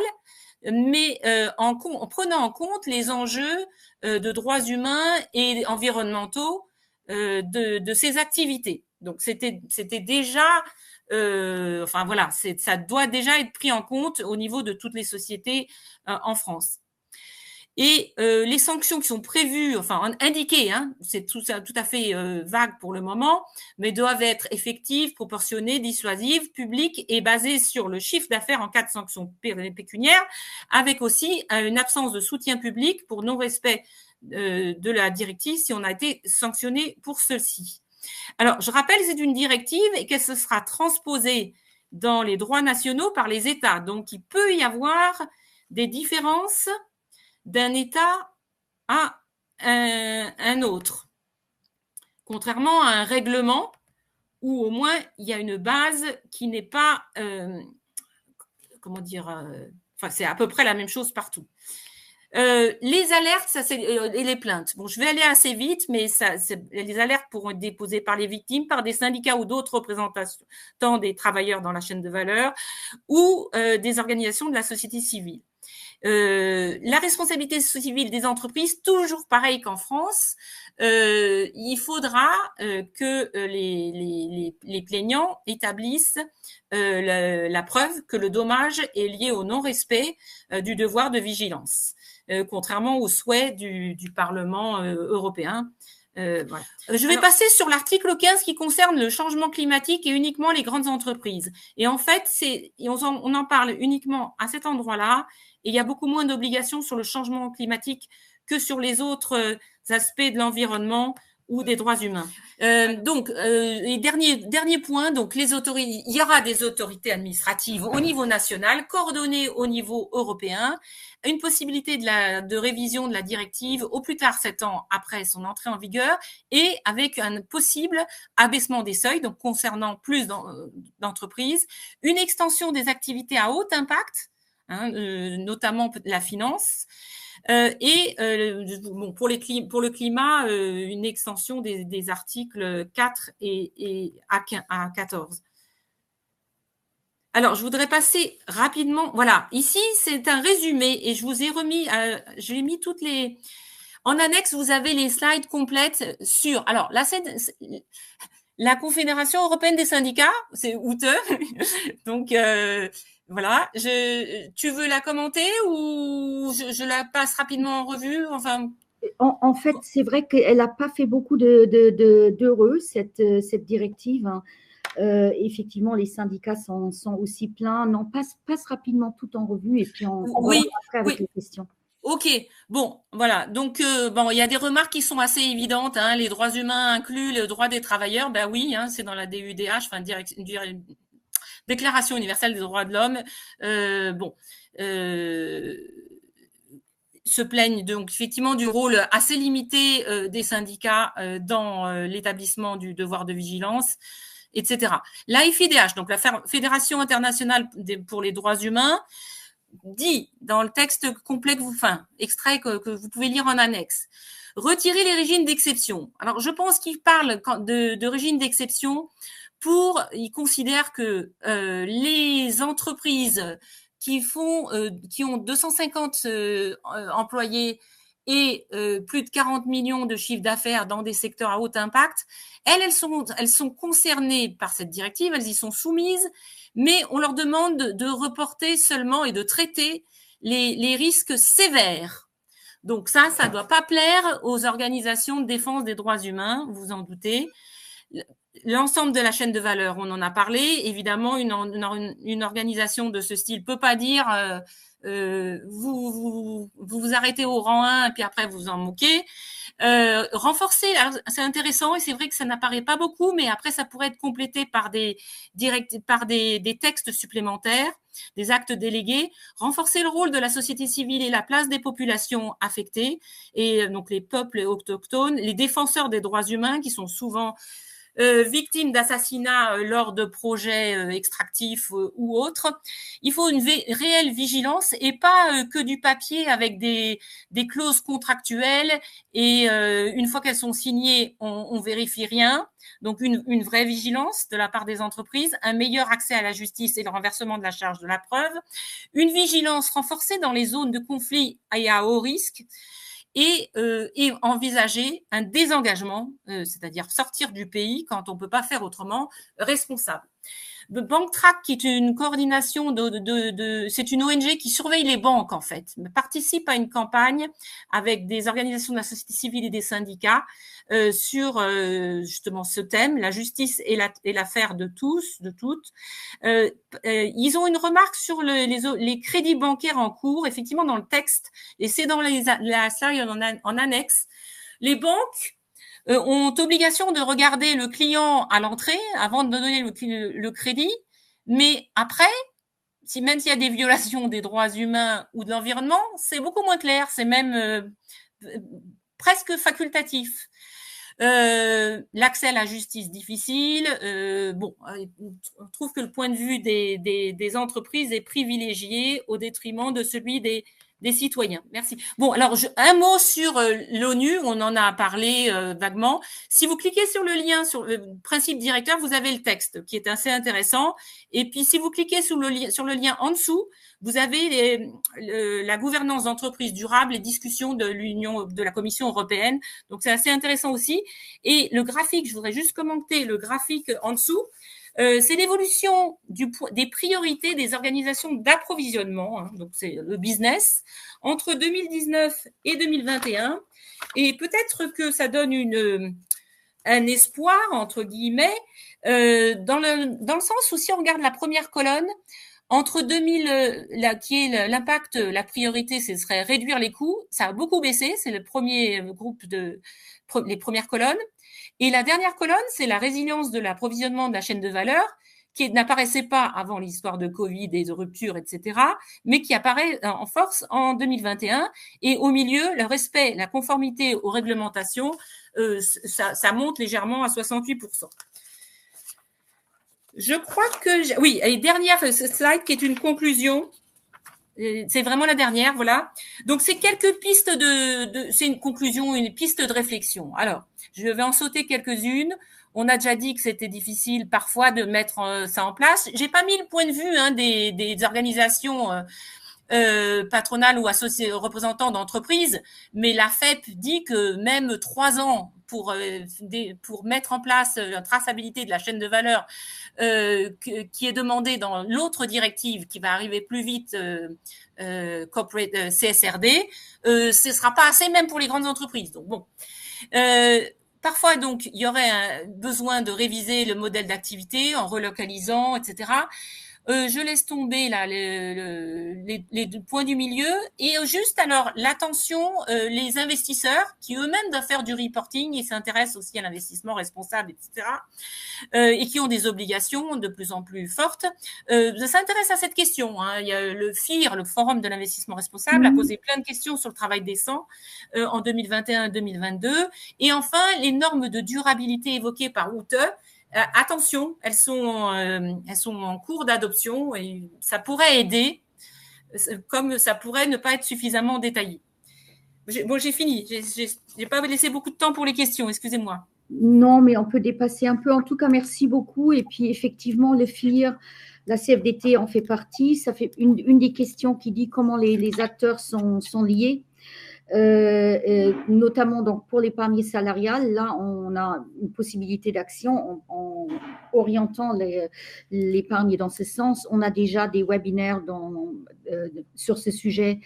mais en prenant en compte les enjeux de droits humains et environnementaux de ses activités. Donc, c'était déjà... enfin voilà, ça doit déjà être pris en compte au niveau de toutes les sociétés en France. Et les sanctions qui sont prévues, enfin indiquées, c'est tout à fait vague pour le moment, mais doivent être effectives, proportionnées, dissuasives, publiques et basées sur le chiffre d'affaires en cas de sanctions pécuniaires, avec aussi une absence de soutien public pour non-respect de la directive si on a été sanctionné pour ceci. Alors, je rappelle que c'est une directive et que ce sera transposé dans les droits nationaux par les États. Donc, il peut y avoir des différences d'un État à un autre. contrairement à un règlement où au moins il y a une base qui n'est pas, comment dire, enfin c'est à peu près la même chose partout. Les alertes ça, et les plaintes. Bon, je vais aller assez vite, mais les alertes pourront être déposées par les victimes, par des syndicats ou d'autres représentants des travailleurs dans la chaîne de valeur ou des organisations de la société civile. La responsabilité civile des entreprises, toujours pareil qu'en France, il faudra que les plaignants établissent la preuve que le dommage est lié au non-respect du devoir de vigilance, contrairement aux souhaits du Parlement européen. Voilà. Je vais passer sur l'article 15 qui concerne le changement climatique et uniquement les grandes entreprises. Et en fait, on en parle uniquement à cet endroit-là. Et il y a beaucoup moins d'obligations sur le changement climatique que sur les autres aspects de l'environnement ou des droits humains. Et dernier point, donc il y aura des autorités administratives au niveau national, coordonnées au niveau européen, une possibilité de révision de la directive au plus tard 7 ans après son entrée en vigueur et avec un possible abaissement des seuils, donc concernant plus d'entreprises, une extension des activités à haut impact, notamment la finance, bon, pour le climat, une extension des articles 4 et à 14. Alors, je voudrais passer rapidement. Voilà, ici, c'est un résumé et je vous ai j'ai mis toutes les. En annexe, vous avez les slides complètes sur. Alors, là, la Confédération européenne des syndicats, c'est Ute. Donc, voilà. Tu veux la commenter ou je la passe rapidement en revue? Enfin.
En fait, c'est vrai qu'elle n'a pas fait beaucoup d'heureux, cette directive. Effectivement, les syndicats sont aussi pleins. Non, passe rapidement tout en revue et puis on va après avec les questions.
Ok, bon, voilà. Donc, bon, il y a des remarques qui sont assez évidentes. Hein. Les droits humains incluent le droit des travailleurs. Ben oui, hein, c'est dans la DUDH, enfin, Déclaration universelle des droits de l'homme. Se plaignent donc effectivement du rôle assez limité des syndicats dans l'établissement du devoir de vigilance, etc. La FIDH, donc la Fédération internationale pour les droits humains, dit dans le texte complet extrait que vous pouvez lire en annexe, retirer les régimes d'exception. Alors, je pense qu'il parle de régime d'exception il considère que les entreprises qui ont 250 employés et plus de 40 millions de chiffre d'affaires dans des secteurs à haut impact, elles sont concernées par cette directive, elles y sont soumises, mais on leur demande de reporter seulement et de traiter les risques sévères. Donc ça ne doit pas plaire aux organisations de défense des droits humains, vous en doutez. L'ensemble de la chaîne de valeur, on en a parlé. Évidemment, une organisation de ce style peut pas dire vous arrêtez au rang 1 et puis après vous en moquez. Renforcer, c'est intéressant et c'est vrai que ça n'apparaît pas beaucoup, mais après ça pourrait être complété par des textes supplémentaires, des actes délégués. Renforcer le rôle de la société civile et la place des populations affectées, et donc les peuples autochtones, les défenseurs des droits humains qui sont souvent victimes d'assassinats lors de projets extractifs ou autres. Il faut une réelle vigilance et pas que du papier avec des clauses contractuelles et une fois qu'elles sont signées, on vérifie rien. Donc une vraie vigilance de la part des entreprises, un meilleur accès à la justice et le renversement de la charge de la preuve, une vigilance renforcée dans les zones de conflit et à haut risque, et envisager un désengagement, c'est-à-dire sortir du pays quand on ne peut pas faire autrement, responsable. BankTrack, qui est une coordination c'est une ONG qui surveille les banques en fait, participe à une campagne avec des organisations de la société civile et des syndicats sur justement ce thème, la justice et l'affaire de tous, de toutes. Ils ont une remarque sur les crédits bancaires en cours, effectivement dans le texte, et c'est dans la slide en annexe. Les banques ont obligation de regarder le client à l'entrée avant de donner le crédit, mais après, même s'il y a des violations des droits humains ou de l'environnement, c'est beaucoup moins clair, c'est même presque facultatif. L'accès à la justice difficile. On trouve que le point de vue des entreprises est privilégié au détriment de celui des citoyens. Merci. Bon, alors un mot sur l'ONU, on en a parlé vaguement. Si vous cliquez sur le lien sur le principe directeur, vous avez le texte qui est assez intéressant. Et puis si vous cliquez sur le lien en dessous, vous avez la gouvernance d'entreprise durable, les discussions de la Commission européenne. Donc c'est assez intéressant aussi. Et le graphique, je voudrais juste commenter le graphique en dessous. C'est l'évolution des priorités des organisations d'approvisionnement, hein, donc c'est le business, entre 2019 et 2021. Et peut-être que ça donne un espoir, entre guillemets, dans le sens où si on regarde la première colonne, entre 2000, qui est l'impact, la priorité, ce serait réduire les coûts. Ça a beaucoup baissé, c'est le premier groupe les premières colonnes. Et la dernière colonne, c'est la résilience de l'approvisionnement de la chaîne de valeur, qui n'apparaissait pas avant l'histoire de Covid et de rupture, etc., mais qui apparaît en force en 2021. Et au milieu, le respect, la conformité aux réglementations, ça monte légèrement à 68%. Je crois que... Oui, et dernière slide qui est une conclusion. C'est vraiment la dernière, voilà. Donc, c'est quelques pistes c'est une conclusion, une piste de réflexion. Alors, je vais en sauter quelques-unes. On a déjà dit que c'était difficile parfois de mettre ça en place. J'ai pas mis le point de vue des organisations patronales ou associées représentants d'entreprises, mais la FEP dit que même 3 ans pour mettre en place la traçabilité de la chaîne de valeur qui est demandée dans l'autre directive qui va arriver plus vite, corporate CSRD, ce sera pas assez même pour les grandes entreprises. Donc bon. Parfois, donc, il y aurait besoin de réviser le modèle d'activité en relocalisant, etc. Je laisse tomber là les points du milieu et juste alors l'attention, les investisseurs qui eux-mêmes doivent faire du reporting et s'intéressent aussi à l'investissement responsable, etc. Et qui ont des obligations de plus en plus fortes, s'intéressent à cette question. Hein. Il y a le FIR, le Forum de l'investissement responsable, a posé plein de questions sur le travail décent en 2021-2022. Et enfin, les normes de durabilité évoquées par Ute. Attention, elles sont en cours d'adoption et ça pourrait aider, comme ça pourrait ne pas être suffisamment détaillé. J'ai fini. J'ai pas laissé beaucoup de temps pour les questions, excusez-moi.
Non, mais on peut dépasser un peu. En tout cas, merci beaucoup. Et puis, effectivement, le FIR, la CFDT en fait partie. Ça fait une des questions qui dit comment les acteurs sont liés. Notamment donc pour l'épargne salariale, là on a une possibilité d'action en orientant l'épargne dans ce sens. On a déjà des webinaires sur ce sujet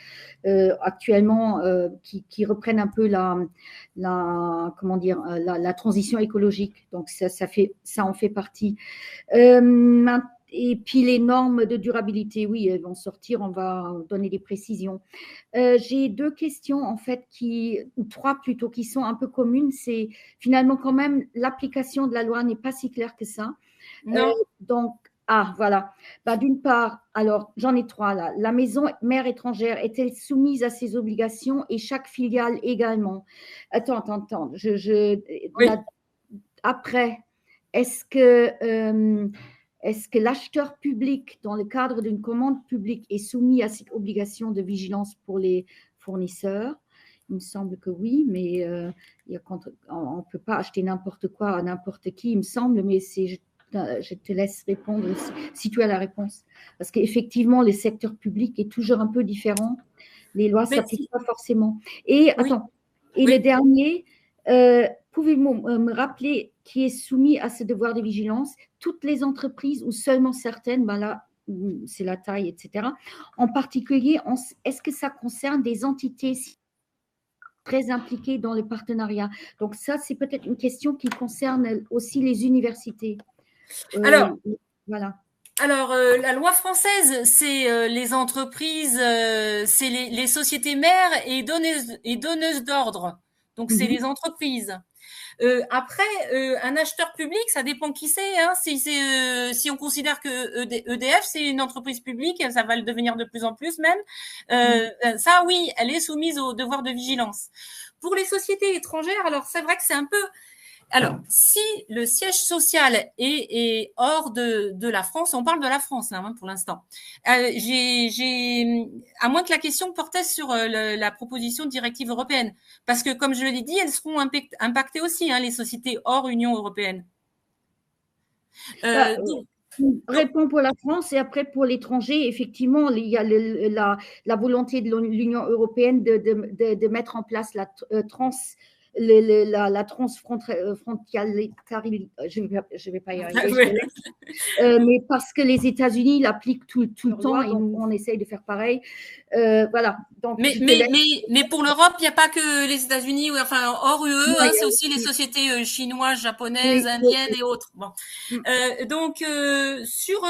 actuellement qui reprennent un peu la transition écologique. Donc ça en fait partie. Et puis les normes de durabilité, oui, elles vont sortir, on va donner des précisions. J'ai 2 questions, en fait, ou 3 plutôt, qui sont un peu communes. C'est finalement quand même l'application de la loi n'est pas si claire que ça.
Non.
Donc, voilà. D'une part, alors j'en ai 3 là. La maison mère étrangère est-elle soumise à ses obligations et chaque filiale également? Attends.
Oui.
Après, est-ce que l'acheteur public, dans le cadre d'une commande publique, est soumis à cette obligation de vigilance pour les fournisseurs? Il me semble que oui, mais on ne peut pas acheter n'importe quoi à n'importe qui, il me semble, mais je te laisse répondre si tu as la réponse. Parce qu'effectivement, le secteur public est toujours un peu différent. Les lois ne s'appliquent pas forcément. Et attends, le dernier, pouvez-vous me rappeler qui est soumis à ce devoir de vigilance? Toutes les entreprises ou seulement certaines? Là, c'est la taille, etc. En particulier, est-ce que ça concerne des entités très impliquées dans le partenariat? Donc ça, c'est peut-être une question qui concerne aussi les universités.
Alors,
voilà.
Alors, la loi française, c'est les entreprises, c'est les sociétés mères et donneuses d'ordre. Donc, c'est les entreprises. Après, un acheteur public, ça dépend qui c'est. Hein. Si on considère que EDF, c'est une entreprise publique, ça va le devenir de plus en plus même. Ça, oui, elle est soumise au devoir de vigilance. Pour les sociétés étrangères, alors c'est vrai que c'est un peu... Alors, si le siège social est hors de la France, on parle de la France là, hein, pour l'instant. À moins que la question portait sur la proposition de directive européenne, parce que comme je l'ai dit, elles seront impactées aussi, hein, les sociétés hors Union européenne.
Donc, réponds pour la France et après pour l'étranger, effectivement, il y a la volonté de l'Union européenne de mettre en place la transfrontalière, je vais pas y arriver, mais parce que les États-Unis l'appliquent tout le temps et nous, on essaye de faire pareil. Voilà. Donc,
mais pour l'Europe, il n'y a pas que les États-Unis, enfin hors UE, hein, c'est aussi les sociétés chinoises, japonaises, indiennes et autres. Bon. Donc, sur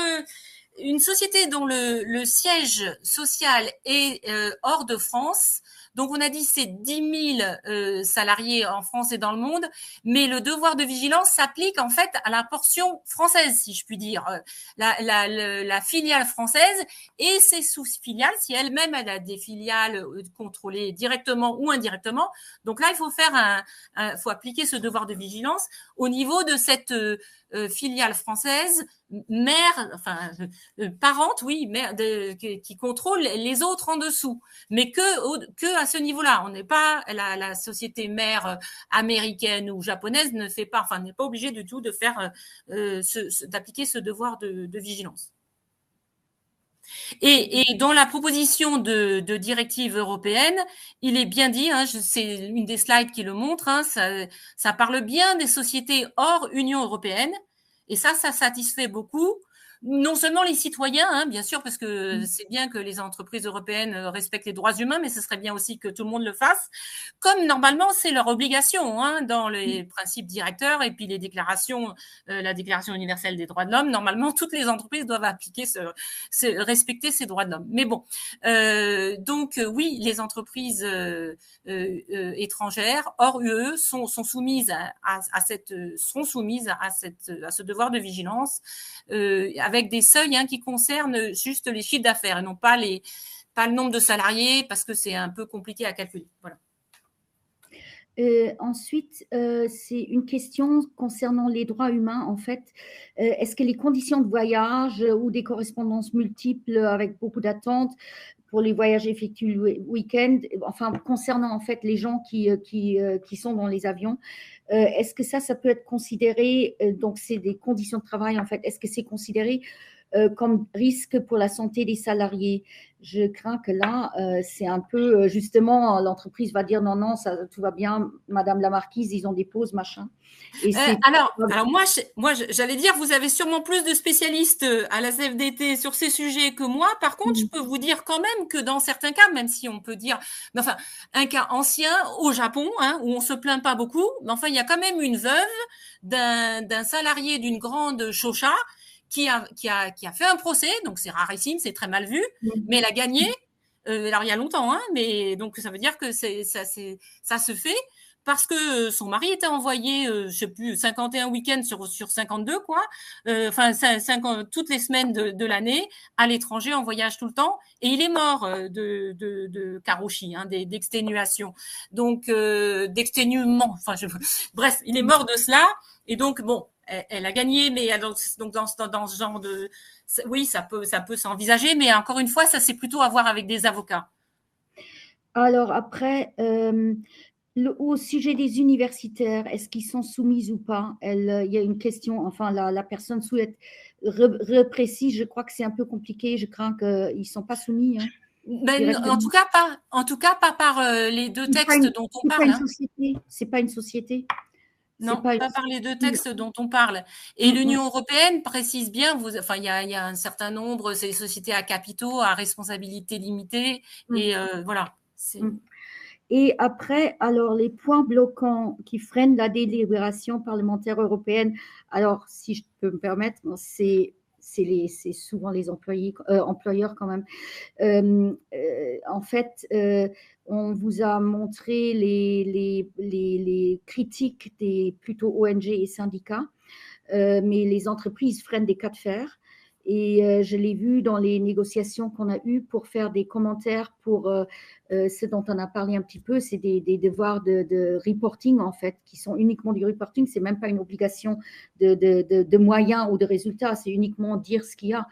une société dont le siège social est hors de France, donc on a dit c'est 10 000 salariés en France et dans le monde, mais le devoir de vigilance s'applique en fait à la portion française, si je puis dire, la filiale française et ses sous-filiales, si elle-même elle a des filiales contrôlées directement ou indirectement. Donc là, il faut faut appliquer ce devoir de vigilance au niveau de cette filiale française, mère, enfin parente, oui, mère qui contrôle les autres en dessous, mais que à ce niveau-là. On n'est pas la société mère américaine ou japonaise n'est pas obligé du tout de faire d'appliquer ce devoir de vigilance. Et dans la proposition de directive européenne, il est bien dit, hein, c'est une des slides qui le montre, hein, ça parle bien des sociétés hors Union européenne, et ça satisfait beaucoup. Non seulement les citoyens, hein, bien sûr, parce que c'est bien que les entreprises européennes respectent les droits humains, mais ce serait bien aussi que tout le monde le fasse, comme normalement c'est leur obligation, hein, dans les principes directeurs et puis les déclarations, la Déclaration universelle des droits de l'homme. Normalement, toutes les entreprises doivent appliquer respecter ces droits de l'homme. Mais bon, donc oui, les entreprises étrangères hors UE seront soumises à ce devoir de vigilance. Avec des seuils, hein, qui concernent juste les chiffres d'affaires et non pas le nombre de salariés, parce que c'est un peu compliqué à calculer. Voilà.
Ensuite, c'est une question concernant les droits humains, en fait. Est-ce que les conditions de voyage ou des correspondances multiples avec beaucoup d'attentes pour les voyages effectués le week-end, enfin, concernant en fait les gens qui sont dans les avions, est-ce que ça peut être considéré, donc c'est des conditions de travail en fait, est-ce que c'est considéré comme risque pour la santé des salariés? Je crains que là, c'est un peu, justement, l'entreprise va dire non, ça, tout va bien, Madame la Marquise, ils ont des pauses, machin.
Et alors moi, j'allais dire, vous avez sûrement plus de spécialistes à la CFDT sur ces sujets que moi. Par contre, je peux vous dire quand même que dans certains cas, même si on peut dire, mais enfin, un cas ancien au Japon, hein, où on se plaint pas beaucoup, mais enfin, il y a quand même une veuve d'un salarié d'une grande Shosha qui a fait un procès, donc c'est rarissime, c'est très mal vu, mais elle a gagné. Alors il y a longtemps, hein, mais donc ça veut dire que ça se fait parce que son mari était envoyé, je sais plus, 51 week-ends sur 52, quoi. Enfin, 50 toutes les semaines de l'année à l'étranger en voyage tout le temps, et il est mort de karoshi, hein, d'exténuation, donc d'exténuement. Enfin, bref, il est mort de cela, et donc bon. Elle a gagné, mais donc dans ce genre de, oui, ça peut s'envisager, mais encore une fois, ça c'est plutôt à voir avec des avocats.
Alors après, au sujet des universitaires, est-ce qu'ils sont soumis ou pas? Il y a une question, enfin la personne souhaite reprécise, je crois que c'est un peu compliqué, je crains qu'ils ne sont pas soumis. Hein,
ben, en tout cas pas par les deux textes dont on parle.
C'est pas une société.
Non, pas par les deux textes dont on parle. Et l'Union européenne précise bien, enfin, il y a un certain nombre, c'est les sociétés à capitaux, à responsabilité limitée, et voilà.
Et après, alors, les points bloquants qui freinent la délibération parlementaire européenne, alors, si je peux me permettre, c'est souvent les employeurs quand même. En fait, on vous a montré les critiques des plutôt ONG et syndicats, mais les entreprises freinent des cas de fer. Et je l'ai vu dans les négociations qu'on a eues pour faire des commentaires pour ce dont on a parlé un petit peu, c'est des devoirs de reporting, en fait, qui sont uniquement du reporting. C'est même pas une obligation de moyens ou de résultats, c'est uniquement dire ce qu'il y a.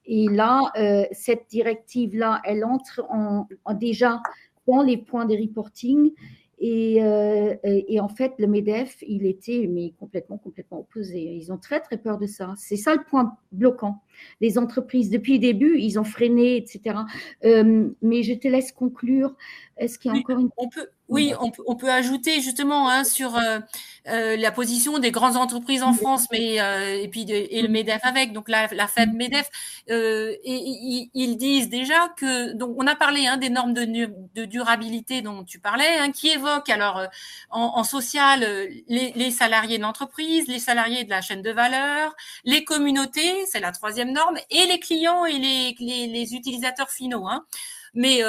Et là, cette directive-là, elle entre déjà dans les points de reporting. Et en fait, le MEDEF, il était complètement opposé. Ils ont très, très peur de ça. C'est ça le point bloquant. Les entreprises, depuis le début, ils ont freiné, etc. Mais je te laisse conclure. Est-ce qu'il y a encore une...
On peut ajouter justement sur la position des grandes entreprises en France, mais et le MEDEF avec, donc la FEB MEDEF, et ils disent déjà que, donc on a parlé des normes de durabilité dont tu parlais, qui évoquent alors en social les salariés de l'entreprise, les salariés de la chaîne de valeur, les communautés, c'est la troisième norme, et les clients et les utilisateurs finaux. Mais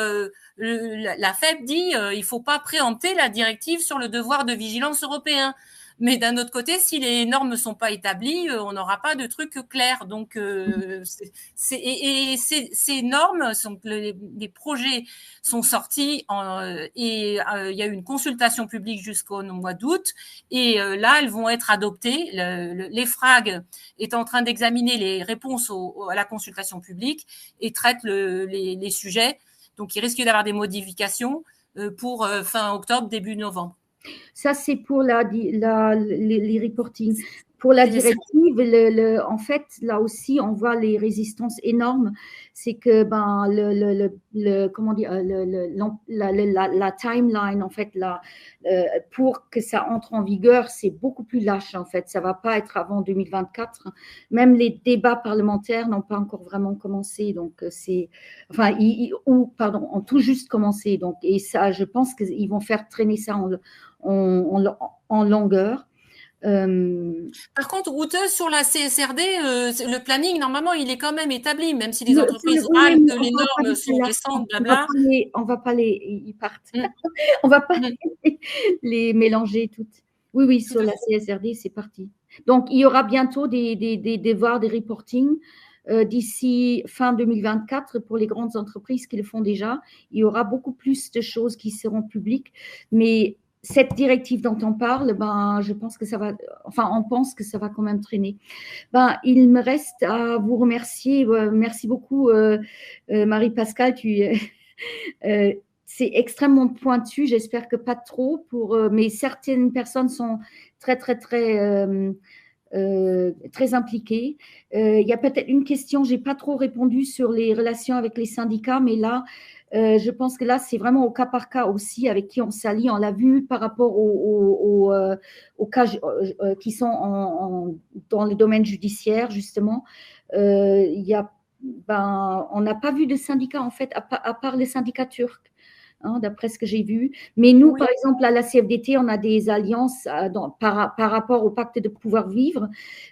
la FEB dit il faut pas préempter la directive sur le devoir de vigilance européen. Mais d'un autre côté, si les normes ne sont pas établies, on n'aura pas de truc clair. Donc, ces normes, les projets sont sortis et il y a eu une consultation publique jusqu'au mois d'août. Et là, elles vont être adoptées. L'EFRAG est en train d'examiner les réponses à la consultation publique et traite les sujets. Donc, il risque d'avoir des modifications pour fin octobre, début novembre.
Ça, c'est pour les reporting. Pour la directive, en fait, là aussi, on voit les résistances énormes. C'est que comment dire, la timeline, en fait, pour que ça entre en vigueur, c'est beaucoup plus lâche, en fait. Ça va pas être avant 2024. Même les débats parlementaires n'ont pas encore vraiment commencé. Donc, ont tout juste commencé. Donc, et ça, je pense qu'ils vont faire traîner ça en longueur.
Par contre, Ute, sur la CSRD, le planning, normalement, il est quand même établi, même si les entreprises râlent que les normes sont récentes, blabla.
On va pas ils partent. On va pas les mélanger toutes. Oui, sur la CSRD, c'est parti. Donc, il y aura bientôt des devoirs, des reporting d'ici fin 2024 pour les grandes entreprises qui le font déjà. Il y aura beaucoup plus de choses qui seront publiques, mais cette directive dont on parle, je pense que ça va, on pense que ça va quand même traîner. Il me reste à vous remercier. Merci beaucoup, Marie-Pascale. C'est extrêmement pointu. J'espère que pas trop, mais certaines personnes sont très, très, très, très impliquées. Il y a peut-être une question, j'ai pas trop répondu sur les relations avec les syndicats, mais là, je pense que là, c'est vraiment au cas par cas aussi avec qui on s'allie. On l'a vu par rapport aux cas qui sont dans le domaine judiciaire, justement. On n'a pas vu de syndicats, en fait, à part les syndicats turcs. D'après ce que j'ai vu. Mais nous, par exemple, à la CFDT, on a des alliances par rapport au pacte de pouvoir vivre.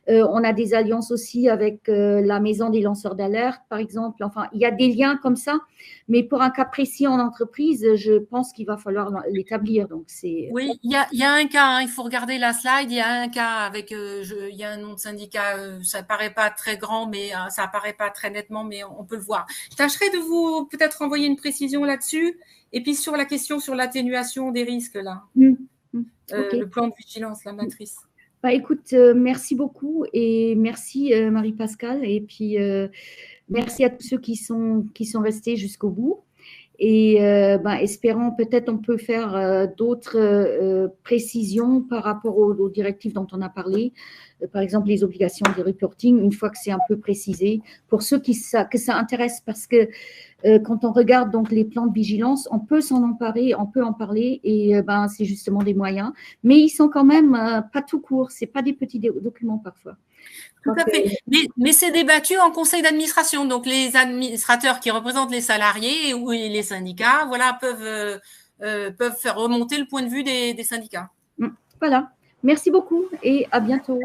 On a des alliances aussi avec la maison des lanceurs d'alerte, par exemple. Enfin, il y a des liens comme ça. Mais pour un cas précis en entreprise, je pense qu'il va falloir l'établir. Donc,
oui, il y a un cas, il faut regarder la slide. Il y a un cas avec, il y a un nom de syndicat, ça paraît pas très grand, mais ça apparaît pas très nettement, mais on peut le voir. Je tâcherai de vous peut-être envoyer une précision là-dessus. Et puis sur la question sur l'atténuation des risques, là, le plan de vigilance, la matrice.
Écoute, merci beaucoup et merci Marie-Pascale. Et puis, merci à tous ceux qui sont restés jusqu'au bout. Et espérons peut-être on peut faire d'autres précisions par rapport aux directives dont on a parlé. Par exemple, les obligations de reporting, une fois que c'est un peu précisé, pour ceux que ça intéresse, parce que quand on regarde donc les plans de vigilance, on peut s'en emparer, on peut en parler, et c'est justement des moyens, mais ils sont quand même pas tout courts, c'est pas des petits documents parfois.
Tout à fait. Mais c'est débattu en conseil d'administration. Donc, les administrateurs qui représentent les salariés ou les syndicats, peuvent faire remonter le point de vue des syndicats.
Voilà. Merci beaucoup et à bientôt.